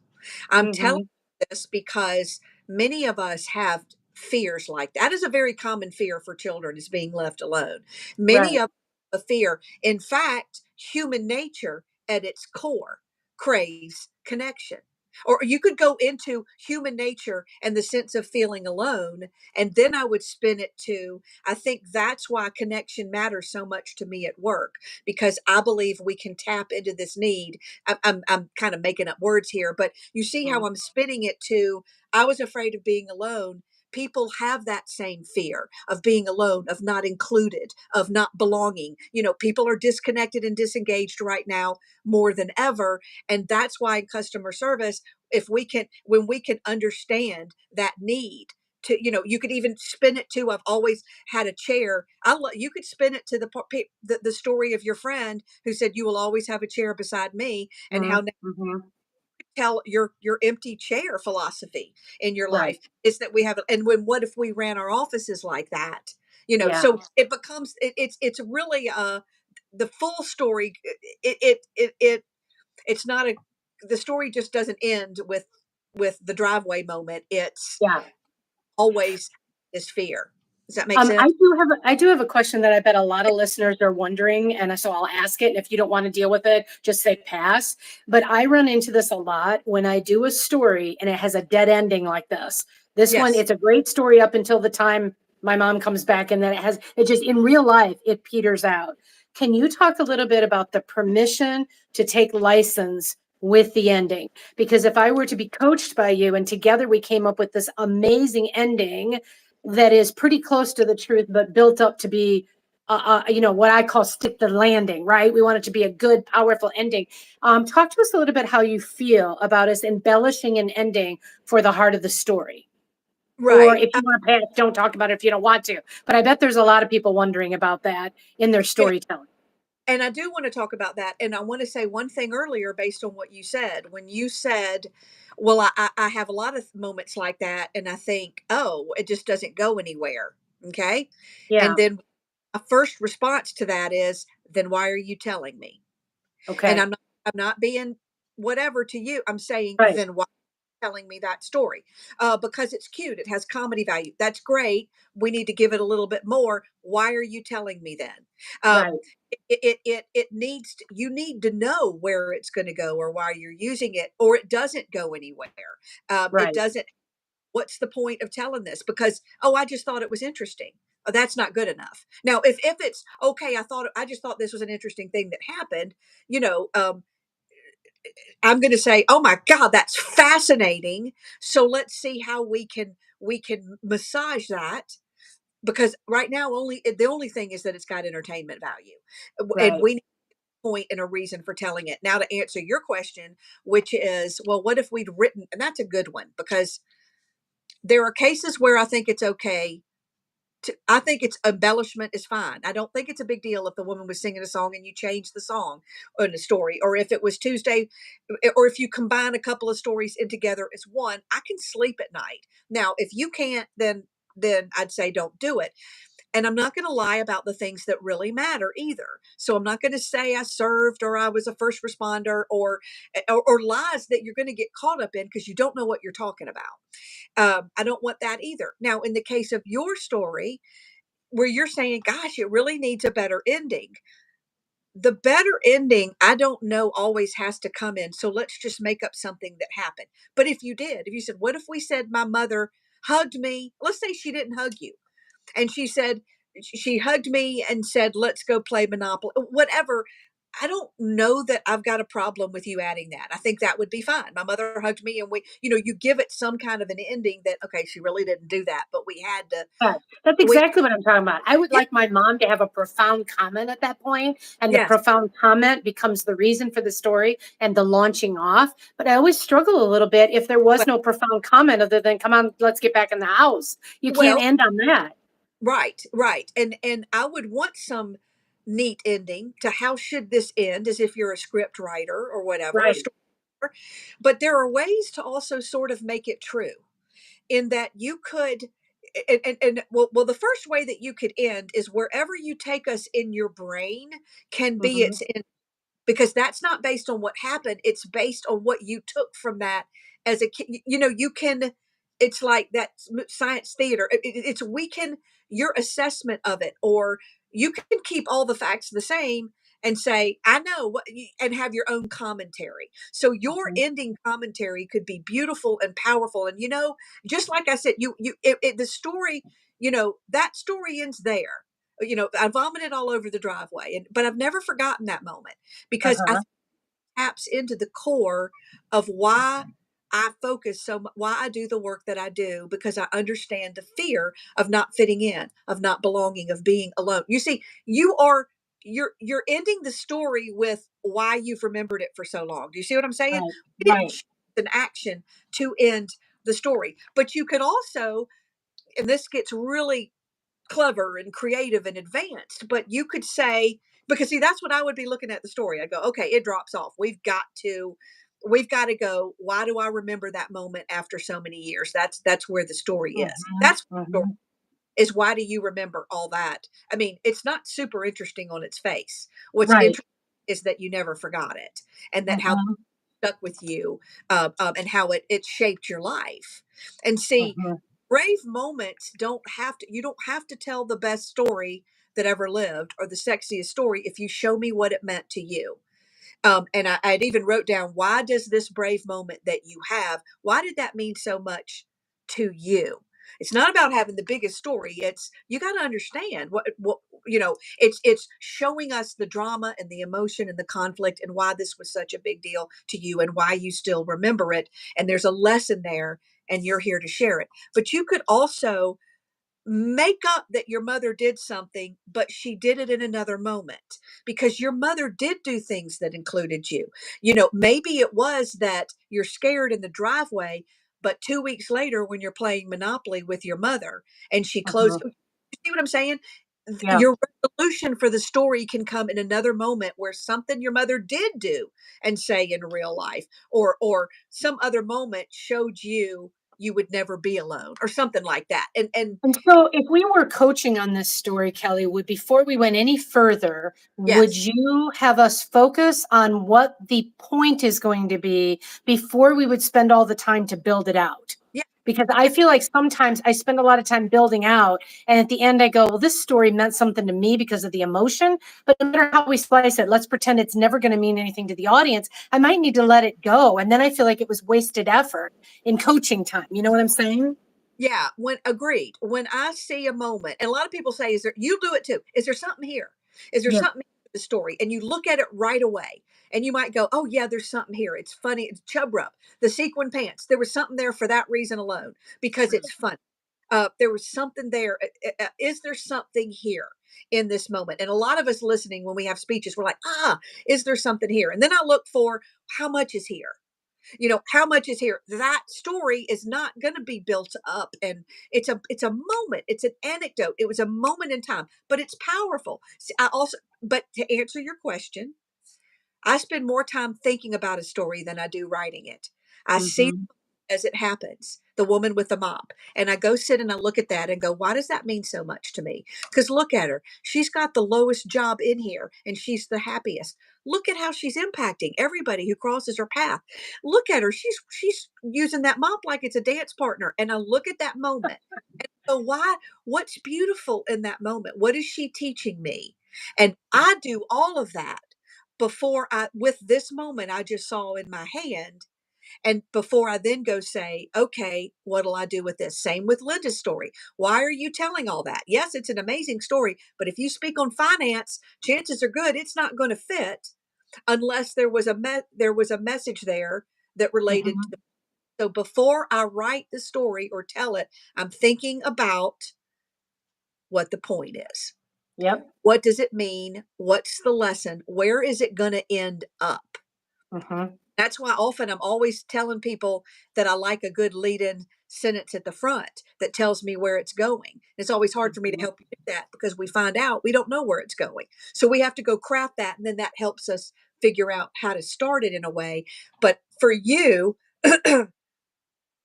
I'm telling Hmm. you this because many of us have fears like that. That is a very common fear for children, is being left alone. Many Right. of a fear. In fact, human nature at its core craves connection. Or you could go into human nature and the sense of feeling alone, and then I would spin it to, I think that's why connection matters so much to me at work, because I believe we can tap into this need. I'm kind of making up words here, but you see how Mm. I'm spinning it to, I was afraid of being alone. People have that same fear of being alone, of not included, of not belonging. People are disconnected and disengaged right now more than ever. And that's why in customer service, if we can, when we can understand that need, to, you could even spin it to, I've always had a chair. You could spin it to the story of your friend who said, you will always have a chair beside me, and how Mm-hmm. tell your empty chair philosophy in your Right. life is that we have. And what if we ran our offices like that? Yeah. So it becomes, it's really the full story. It's not a The story just doesn't end with the driveway moment. It's Yeah. always this fear. Does that make sense? I do have a question that I bet a lot of listeners are wondering, and so I'll ask it. And if you don't want to deal with it, just say pass. But I run into this a lot when I do a story and it has a dead ending like this. This one, Yes. it's a great story up until the time my mom comes back, and then it just in real life, it peters out. Can you talk a little bit about the permission to take license with the ending? Because if I were to be coached by you and together we came up with this amazing ending that is pretty close to the truth, but built up to be, what I call stick the landing, right? We want it to be a good, powerful ending. Talk to us a little bit how you feel about us embellishing an ending for the heart of the story. Or Right. if you want to pass, don't talk about it if you don't want to. But I bet there's a lot of people wondering about that in their Yeah. storytelling. And I do want to talk about that. And I want to say one thing earlier based on what you said. When you said, well, I have a lot of moments like that, and I think, oh, it just doesn't go anywhere. Okay. And Yeah. then a first response to that is, then why are you telling me? And Okay. I'm not being whatever to you. I'm saying, Right. then why telling me that story? Because it's cute. It has comedy value. That's great. We need to give it a little bit more. Why are you telling me then? Right. It needs to, you need to know where it's going to go, or why you're using it, or it doesn't go anywhere. It Right. doesn't. What's the point of telling this? Because, oh, I just thought it was interesting. Oh, that's not good enough. Now, if it's okay, I just thought this was an interesting thing that happened. You know, um, I'm going to say, "Oh my god, that's fascinating. So let's see how we can massage that, because right now the only thing is that it's got entertainment value, and Right. we need a point and a reason for telling it." Now, to answer your question, which is, well, what if we'd written, and that's a good one, because there are cases where I think it's okay I think it's embellishment is fine. I don't think it's a big deal if the woman was singing a song and you change the song in the story, or if it was Tuesday, or if you combine a couple of stories in together as one. I can sleep at night. Now, if you can't, then I'd say don't do it. And I'm not going to lie about the things that really matter either. So I'm not going to say I served or I was a first responder or lies that you're going to get caught up in because you don't know what you're talking about. I don't want that either. Now, in the case of your story, where you're saying, gosh, it really needs a better ending. The better ending, I don't know, always has to come in. So let's just make up something that happened. But if you did, if you said, what if we said my mother hugged me? Let's say she didn't hug you. And she said, she hugged me and said, let's go play Monopoly, whatever. I don't know that I've got a problem with you adding that. I think that would be fine. My mother hugged me and you give it some kind of an ending that, okay, she really didn't do that, but we had to, Right. That's we, exactly what I'm talking about. I would yeah, like my mom to have a profound comment at that point, and the yes. profound comment becomes the reason for the story and the launching off. But I always struggle a little bit if there was Well, no profound comment other than, come on, let's get back in the house. You can't well, end on that. right, right. And I would want some neat ending to how should this end, as if you're a script writer or whatever, a Right. story. But there are ways to also sort of make it true in that you could well, the first way that you could end is wherever you take us in your brain can be Hmm. its end, because that's not based on what happened, it's based on what you took from that as a kid. You can, it's like that science theater. It's we can, your assessment of it, or you can keep all the facts the same and say I know what and have your own commentary. So your Hmm. ending commentary could be beautiful and powerful. And just like I said, the story, that story ends there. I vomited all over the driveway, but I've never forgotten that moment, because I Uh-huh. think it taps into the core of why I focus so much, why I do the work that I do, because I understand the fear of not fitting in, of not belonging, of being alone. You see, you're ending the story with why you've remembered it for so long. Do you see what I'm saying? Right. You didn't Right. choose an action to end the story, but you could also, and this gets really clever and creative and advanced, but you could say, because see, that's what I would be looking at the story. I go, okay, it drops off. We've got to go. Why do I remember that moment after so many years? That's where the story is. Hmm. That's what the story Hmm. is. Why do you remember all that? I mean, it's not super interesting on its face. What's Right. interesting is that you never forgot it, and that how Hmm. stuck with you, and how it shaped your life. And see, Hmm. brave moments don't have to, you don't have to tell the best story that ever lived or the sexiest story if you show me what it meant to you. And I'd even wrote down, why does this brave moment that you have, why did that mean so much to you? It's not about having the biggest story. It's, you got to understand what it's showing us the drama and the emotion and the conflict and why this was such a big deal to you and why you still remember it. And there's a lesson there, and you're here to share it. But you could also make up that your mother did something, but she did it in another moment, because your mother did do things that included you. Maybe it was that you're scared in the driveway, but 2 weeks later, when you're playing Monopoly with your mother and she closed, Hmm. you see what I'm saying? Yeah. Your resolution for the story can come in another moment where something your mother did do and say in real life, or some other moment showed you would never be alone, or something like that. And And so, if we were coaching on this story, Kelly, would before we went any further, would yes. you have us focus on what the point is going to be before we would spend all the time to build it out? Yeah. Because I Yeah. feel like sometimes I spend a lot of time building out, and at the end I go, well, this story meant something to me because of the emotion. But no matter how we slice it, let's pretend it's never going to mean anything to the audience. I might need to let it go. And then I feel like it was wasted effort in coaching time. You know what I'm saying? Yeah, when agreed. When I see a moment, and a lot of people say, "Is there?" You do it too. Is there something here? Is there Yeah. something in the story? And you look at it right away, and you might go, "Oh yeah, there's something here. It's funny. It's chub rub, the sequin pants. There was something there for that reason alone, because it's funny. There was something there. Is there something here in this moment?" And a lot of us listening, when we have speeches, we're like, is there something here? And then I look for, how much is here? How much is here? That story is not going to be built up, and it's a moment, it's an anecdote, it was a moment in time, but it's powerful. I also, but to answer your question, I spend more time thinking about a story than I do writing it. I see Mhm. as it happens, the woman with the mop. And I go sit and I look at that and go, why does that mean so much to me? Because look at her. She's got the lowest job in here and she's the happiest. Look at how she's impacting everybody who crosses her path. Look at her. She's using that mop like it's a dance partner. And I look at that moment. So what's beautiful in that moment? What is she teaching me? And I do all of that before I with this moment I just saw in my hand, and before I then go say, okay, what'll I do with this? Same with Linda's story. Why are you telling all that? Yes, it's an amazing story, but if you speak on finance, chances are good it's not going to fit unless there was a message there that related Mhm. to. So before I write the story or tell it, I'm thinking about what the point is. Yep. What does it mean? What's the lesson? Where is it going to end up? Mhm. That's why often I'm always telling people that I like a good lead in sentence at the front that tells me where it's going. It's always hard for me to Mhm. help you do that because we find out we don't know where it's going. So we have to go craft that, and then that helps us figure out how to start it in a way. But for you,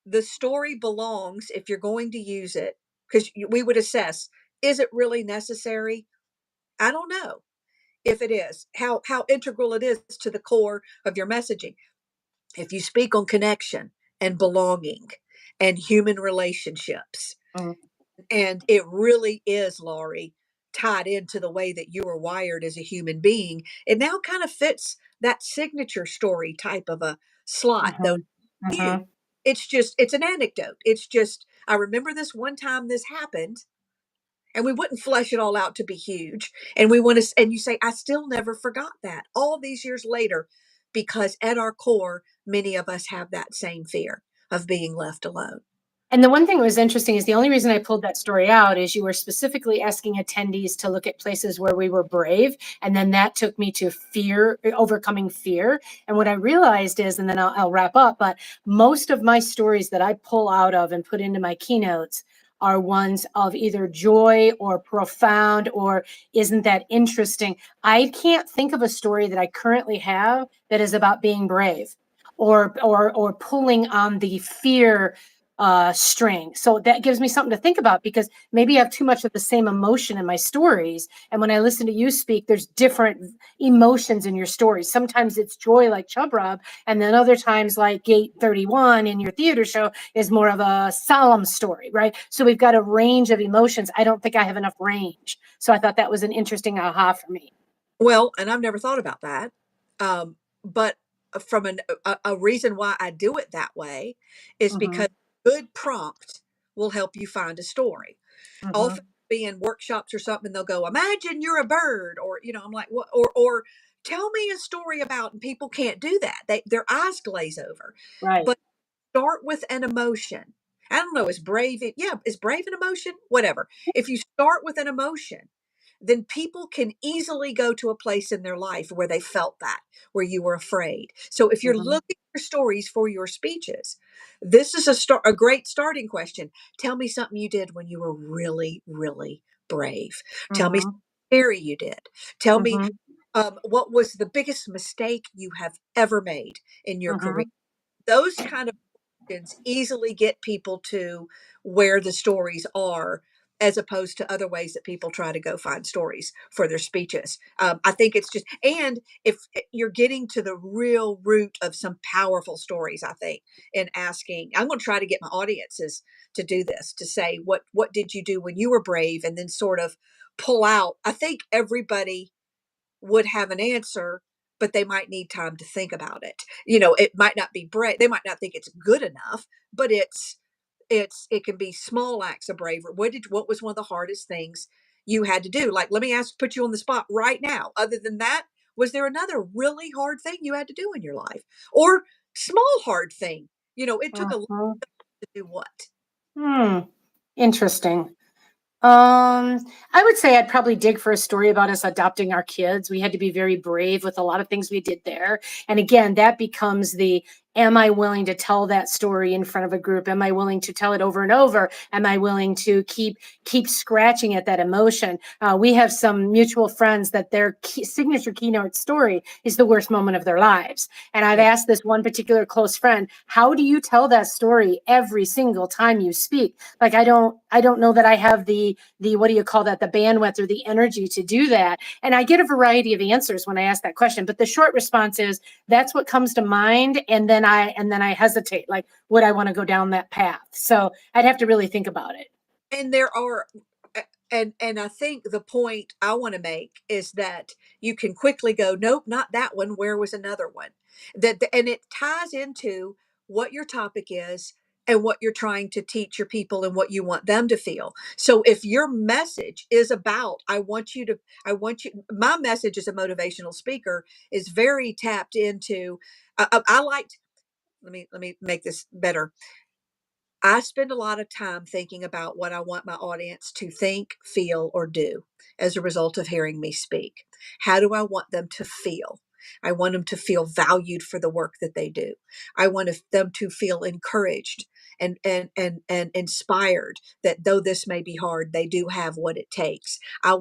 the story belongs, if you're going to use it, because we would assess, is it really necessary? I don't know if it is, how integral it is to the core of your messaging. If you speak on connection and belonging and human relationships, Mhm. and it really is, Laurie, tied into the way that you are wired as a human being, it now kind of fits that signature story type of a slot, though Mhm. you. Mhm. It's an anecdote. It's just, I remember this one time this happened, and we wouldn't flesh it all out to be huge. And we want to, and you say, I still never forgot that all these years later, because at our core, many of us have that same fear of being left alone. And the one thing that was interesting is the only reason I pulled that story out is you were specifically asking attendees to look at places where we were brave. And then that took me to fear, overcoming fear. And what I realized is, and then I'll wrap up, but most of my stories that I pull out of and put into my keynotes are ones of either joy or profound or isn't that interesting. I can't think of a story that I currently have that is about being brave or pulling on the fear string. So that gives me something to think about because maybe I have too much of the same emotion in my stories. And when I listen to you speak, there's different emotions in your stories. Sometimes it's joy, like Chub Rub, and then other times, like Gate 31 in your theater show, is more of a solemn story, right? So we've got a range of emotions. I don't think I have enough range. So I thought that was an interesting aha for me. Well, and I've never thought about that. But from a reason why I do it that way is Mm-hmm. because good prompt will help you find a story. Often Mm-hmm. be in workshops or something, and they'll go, imagine you're a bird, or I'm like, what, or tell me a story about, and people can't do that. Their eyes glaze over. Right. But start with an emotion. I don't know, is brave yeah, is brave an emotion? Whatever. If you start with an emotion, then people can easily go to a place in their life where they felt that, where you were afraid. So if you're Mm-hmm. looking for stories for your speeches, this is a great starting question. Tell me something you did when you were really, really brave. Tell me something Mm-hmm. scary you did. Tell me Mm-hmm. what was the biggest mistake you have ever made in your career. Mm-hmm. Those kind of questions easily get people to where the stories are, as opposed to other ways that people try to go find stories for their speeches. I think it's just, and if you're getting to the real root of some powerful stories, I think, in asking, I'm going to try to get my audiences to do this, to say, what did you do when you were brave? And then sort of pull out. I think everybody would have an answer, but they might need time to think about it. It might not be brave. They might not think it's good enough, but it can be small acts of bravery. What was one of the hardest things you had to do? Like, let me put you on the spot right now. Other than that, was there another really hard thing you had to do in your life, or small hard thing? It took a lot Mm-hmm. to do what? Hmm. Interesting. I would say I'd probably dig for a story about us adopting our kids. We had to be very brave with a lot of things we did there. And again, that becomes the am I willing to tell that story in front of a group? Am I willing to tell it over and over? Am I willing to keep scratching at that emotion? We have some mutual friends that their signature keynote story is the worst moment of their lives. And I've Yeah. asked this one particular close friend, how do you tell that story every single time you speak? Like, I don't know that I have the what do you call that, the bandwidth or the energy to do that. And I get a variety of answers when I ask that question, but the short response is that's what comes to mind, and then I hesitate, like, would I want to go down that path? So I'd have to really think about it. And there are and I think the point I want to make is that you can quickly go, nope, not that one. Where was another one? And it ties into what your topic is and what you're trying to teach your people and what you want them to feel. So if your message is about, I want you, my message as a motivational speaker is very tapped into. I liked. Let me make this better. I spend a lot of time thinking about what I want my audience to think, feel, or do as a result of hearing me speak. How do I want them to feel? I want them to feel valued for the work that they do. I want them to feel encouraged and inspired that though this may be hard, they do have what it takes. I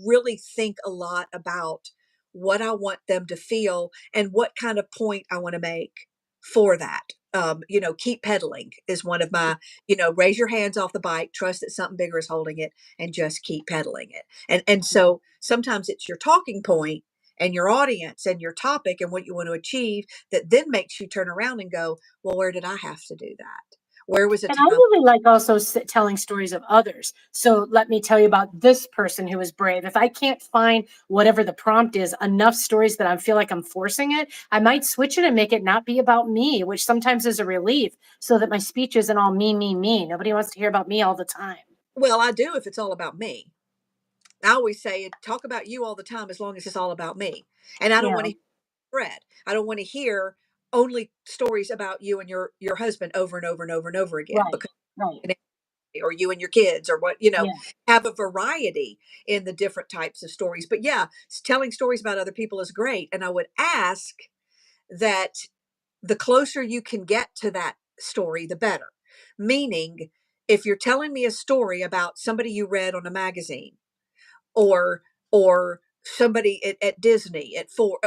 really think a lot about what I want them to feel and what kind of point I want to make for that. Keep pedaling is one of my, raise your hands off the bike, trust that something bigger is holding it, and just keep pedaling it. And so sometimes it's your talking point and your audience and your topic and what you want to achieve that then makes you turn around and go, well, where did I have to do that? Where was a And I time? really like also telling stories of others. So let me tell you about this person who was brave. If I can't find whatever the prompt is, enough stories that I feel like I'm forcing it, I might switch it and make it not be about me, which sometimes is a relief so that my speech isn't all me, me, me. Nobody wants to hear about me all the time. Well, I do if it's all about me. I always say talk about you all the time as long as it's all about me. And I don't want Yeah, to thread. I don't want to hear only stories about you and your husband over and over and over and over again right, because right. or you and your kids or what, Yeah. have a variety in the different types of stories. But yeah, telling stories about other people is great. And I would ask that the closer you can get to that story, the better. Meaning, if you're telling me a story about somebody you read on a magazine, or somebody at Disney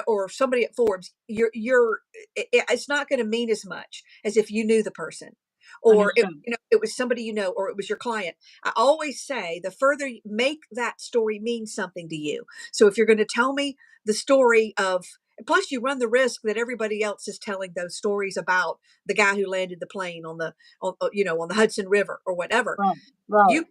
or somebody at Forbes, it's not going to mean as much as if you knew the person, or if Understood. it was somebody or it was your client. I always say the further you make that story mean something to you. So if you're going to tell me the story of, plus you run the risk that everybody else is telling those stories about the guy who landed the plane on the Hudson River or whatever. Right, right. You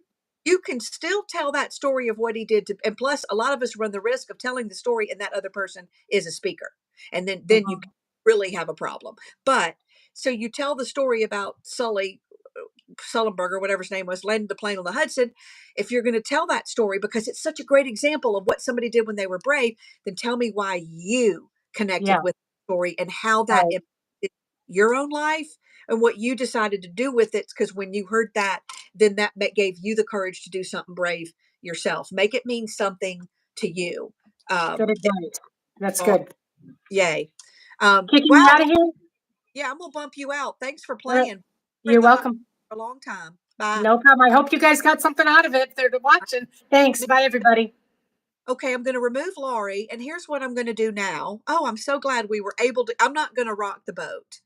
you can still tell that story of what he did to, and plus a lot of us run the risk of telling the story and that other person is a speaker, and then you Mhm. really have a problem. But so you tell the story about Sullenberger, whatever his name was, landed the plane on the Hudson. If you're going to tell that story because it's such a great example of what somebody did when they were brave, then tell me why you Yeah, connected with the story and how that right. impacted your own life and what you decided to do with it. Because when you heard that, then that gave you the courage to do something brave yourself. Make it mean something to you. Good Um, advice. That's oh, good. yay. Kicking you Wow. out of here? Yeah, I'm going to bump you out. Thanks for Uh, playing. You're Friend the hot welcome. for a long time. Bye. No problem. I hope you guys got something out of it if they're watching. Thanks. Bye, everybody. Okay, I'm going to remove Laurie, and here's what I'm going to do now. Oh, I'm so glad we were able to. I'm not going to rock the boat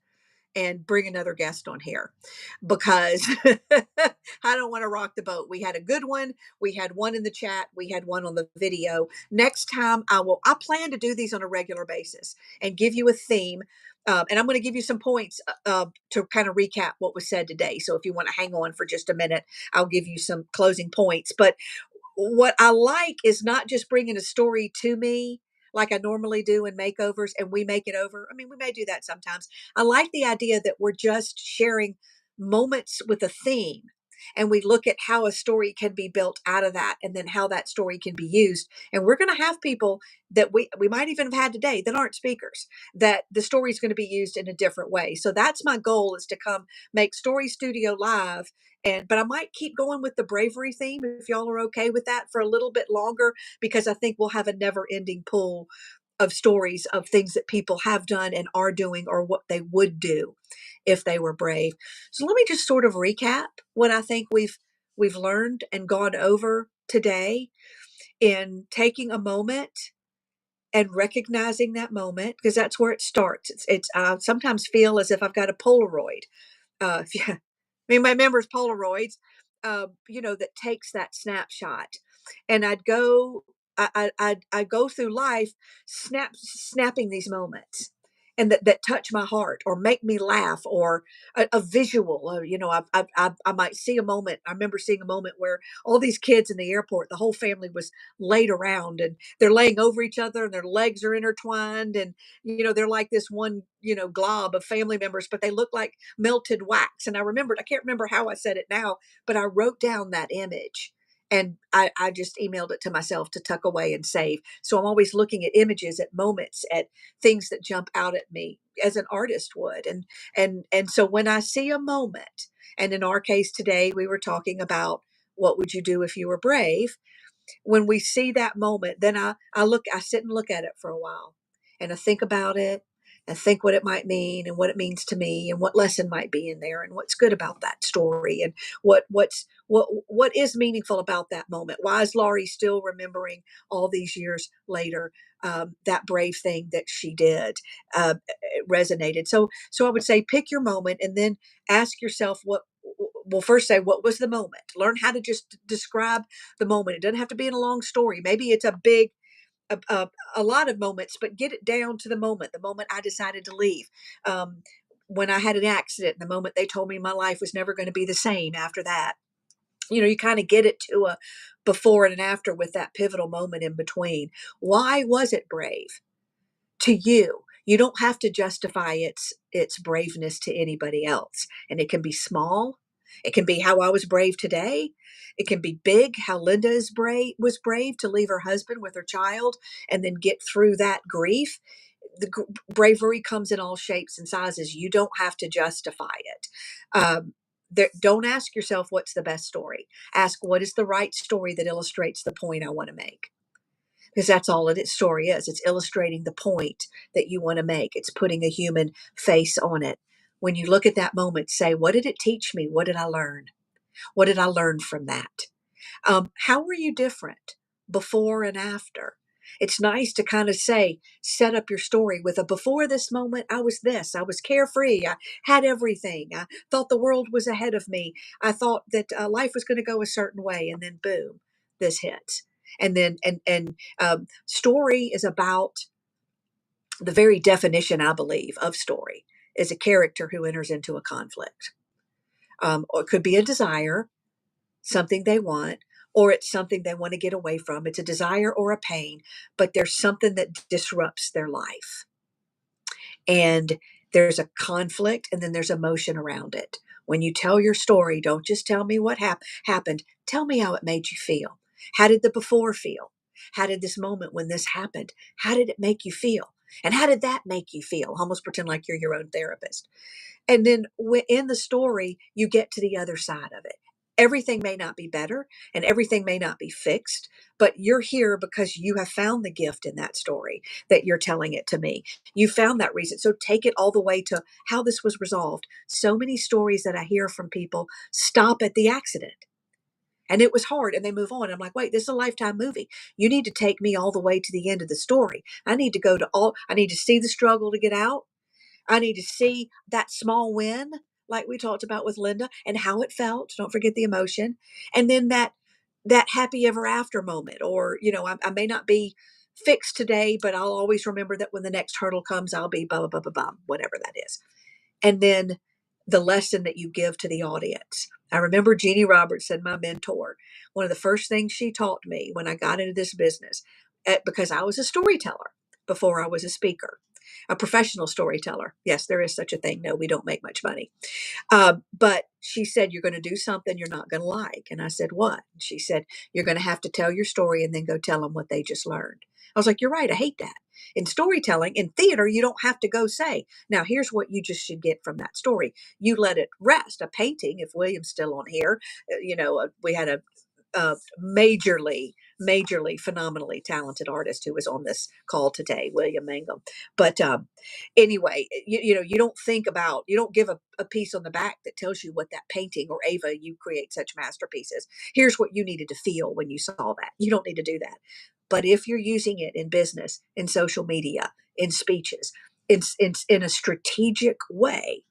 and bring another guest on here because I don't want to rock the boat. We had a good one. We had one in the chat. We had one on the video. Next time, I plan to do these on a regular basis and give you a theme. And I'm going to give you some points to kind of recap what was said today. So if you want to hang on for just a minute, I'll give you some closing points. But what I like is not just bringing a story to me like I normally do in makeovers and we make it over. I mean, we may do that sometimes. I like the idea that we're just sharing moments with a theme and we look at how a story can be built out of that and then how that story can be used. And we're going to have people that we might even have had today that aren't speakers, that the story is going to be used in a different way. So that's my goal, is to come make Story Studio live. But I might keep going with the bravery theme if y'all are okay with that for a little bit longer, because I think we'll have a never ending pool of stories of things that people have done and are doing or what they would do if they were brave. So let me just sort of recap what I think we've learned and gone over today in taking a moment and recognizing that moment, because that's where it starts. It's I sometimes feel as if I've got a Polaroid. Yeah, I mean, my members Polaroids, that takes that snapshot, and I'd go through life snapping these moments, and that touch my heart or make me laugh, or a visual. I might see a moment. I remember seeing a moment where all these kids in the airport, the whole family was laid around, and they're laying over each other, and their legs are intertwined, and they're like this one glob of family members, but they look like melted wax. And I can't remember how I said it now, but I wrote down that image, and I just emailed it to myself to tuck away and save. So I'm always looking at images, at moments, at things that jump out at me as an artist would. And so when I see a moment, and in our case today, we were talking about what would you do if you were brave. When we see that moment, then I sit and look at it for a while, and I think about it, and think what it might mean and what it means to me, and what lesson might be in there, and what's good about that story, and what is meaningful about that moment. Why is Laurie still remembering all these years later, that brave thing that she did? It resonated. So I would say pick your moment, and then ask yourself what. Well, first say, what was the moment? Learn how to just describe the moment. It doesn't have to be in a long story. Maybe it's a lot of moments, but get it down to the moment I decided to leave. Um, when I had an accident, the moment they told me my life was never going to be the same after that. You kind of get it to a before and an after with that pivotal moment in between. Why was it brave to you? You don't have to justify its braveness to anybody else. And it can be small. It can be how I was brave today. It can be big, how Linda was brave to leave her husband with her child and then get through that grief. Bravery comes in all shapes and sizes. You don't have to justify it. Don't ask yourself what's the best story. Ask what is the right story that illustrates the point I want to make, because that's all its story is. It's illustrating the point that you want to make. It's putting a human face on it. When you look at that moment, say, what did it teach me? What did I learn? What did I learn from that? How were you different before and after? It's nice to kind of set up your story with a before this moment, I was this, I was carefree, I had everything, I thought the world was ahead of me, I thought that life was going to go a certain way, and then boom, this hits. And then, story is about the very definition, I believe, of story is a character who enters into a conflict. Or it could be a desire, something they want, or it's something they want to get away from. It's a desire or a pain, but there's something that disrupts their life. And there's a conflict, and then there's emotion around it. When you tell your story, don't just tell me what happened. Tell me how it made you feel. How did the before feel? How did this moment when this happened, how did it make you feel? And how did that make you feel? Almost pretend like you're your own therapist. And then in the story, you get to the other side of it. Everything may not be better and everything may not be fixed, but you're here because you have found the gift in that story that you're telling it to me. You found that reason. So take it all the way to how this was resolved. So many stories that I hear from people stop at the accident. And it was hard, and they move on. I'm like, wait, this is a Lifetime movie. You need to take me all the way to the end of the story. I need to see the struggle to get out. I need to see that small win, like we talked about with Linda, and how it felt. Don't forget the emotion. And then that happy ever after moment, or I may not be fixed today, but I'll always remember that when the next hurdle comes, I'll be blah blah blah blah blah, whatever that is. And then the lesson that you give to the audience. I remember Jeannie Robertson, my mentor, one of the first things she taught me when I got into this business, because I was a storyteller before I was a speaker, a professional storyteller. Yes, there is such a thing. No, we don't make much money. But she said, you're going to do something you're not going to like. And I said, what? And she said, you're going to have to tell your story and then go tell them what they just learned. I was like, you're right. I hate that. In storytelling, in theater, you don't have to go say, now here's what you just should get from that story. You let it rest. A painting, if William's still on here, we had a majorly majorly, phenomenally talented artist who was on this call today, William Mangum. But anyway, you don't think about, you don't give a piece on the back that tells you what that painting, or Ava, you create such masterpieces. Here's what you needed to feel when you saw that. You don't need to do that. But if you're using it in business, in social media, in speeches, in a strategic way,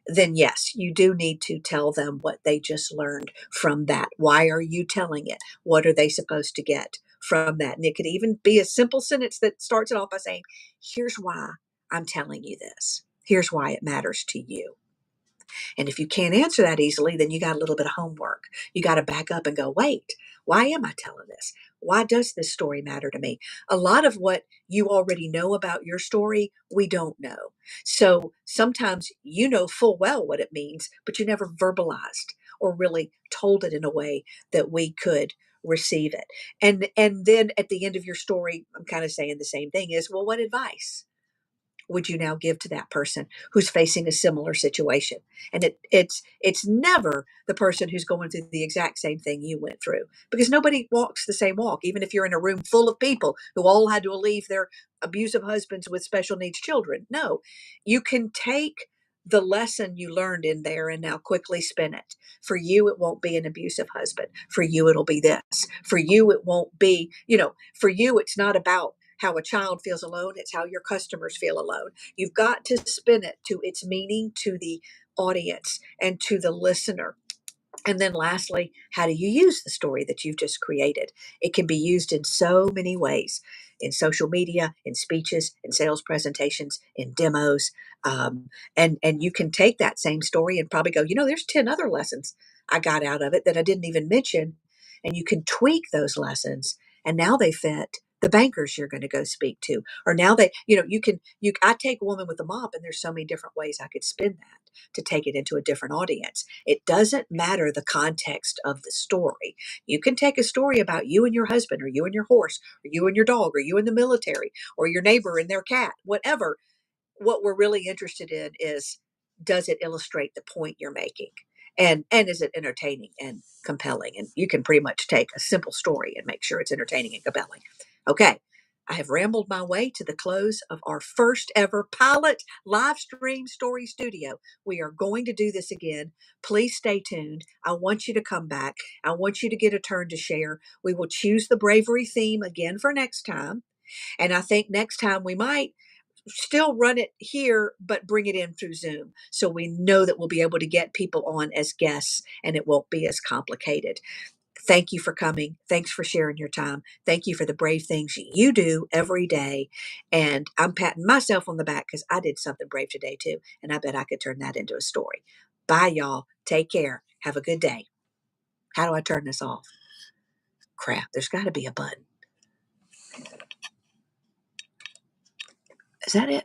then yes, you do need to tell them what they just learned from that. Why are you telling it? What are they supposed to get from that? And it could even be a simple sentence that starts it off by saying, here's why I'm telling you this. Here's why it matters to you. And if you can't answer that easily, then you got a little bit of homework. You got to back up and go, wait, why am I telling this? Why does this story matter to me? A lot of what you already know about your story, we don't know. So sometimes you know full well what it means, but you never verbalized or really told it in a way that we could receive it. And then at the end of your story, I'm kind of saying the same thing, is, well, what advice would you now give to that person who's facing a similar situation? And it's never the person who's going through the exact same thing you went through, because nobody walks the same walk. Even if you're in a room full of people who all had to leave their abusive husbands with special needs children, no, you can take the lesson you learned in there and now quickly spin it. For you, it won't be an abusive husband. For you, it'll be this. For you, it won't be, for you, it's not about how a child feels alone. It's how your customers feel alone. You've got to spin it to its meaning, to the audience, and to the listener. And then lastly, how do you use the story that you've just created? It can be used in so many ways, in social media, in speeches, in sales presentations, in demos. And you can take that same story and probably go, there's 10 other lessons I got out of it that I didn't even mention. And you can tweak those lessons, and now they fit the bankers you're going to go speak to. Or now I take a woman with a mop, and there's so many different ways I could spin that to take it into a different audience. It doesn't matter the context of the story. You can take a story about you and your husband, or you and your horse, or you and your dog, or you in the military, or your neighbor and their cat, whatever. What we're really interested in is, does it illustrate the point you're making? And is it entertaining and compelling? And you can pretty much take a simple story and make sure it's entertaining and compelling. Okay. I have rambled my way to the close of our first ever pilot live stream story studio. We are going to do this again. Please stay tuned. I want you to come back. I want you to get a turn to share. We will choose the bravery theme again for next time. And I think next time we might still run it here, but bring it in through Zoom. So we know that we'll be able to get people on as guests and it won't be as complicated. Thank you for coming. Thanks for sharing your time. Thank you for the brave things you do every day. And I'm patting myself on the back because I did something brave today too. And I bet I could turn that into a story. Bye, y'all. Take care. Have a good day. How do I turn this off? Crap, there's got to be a button. Is that it?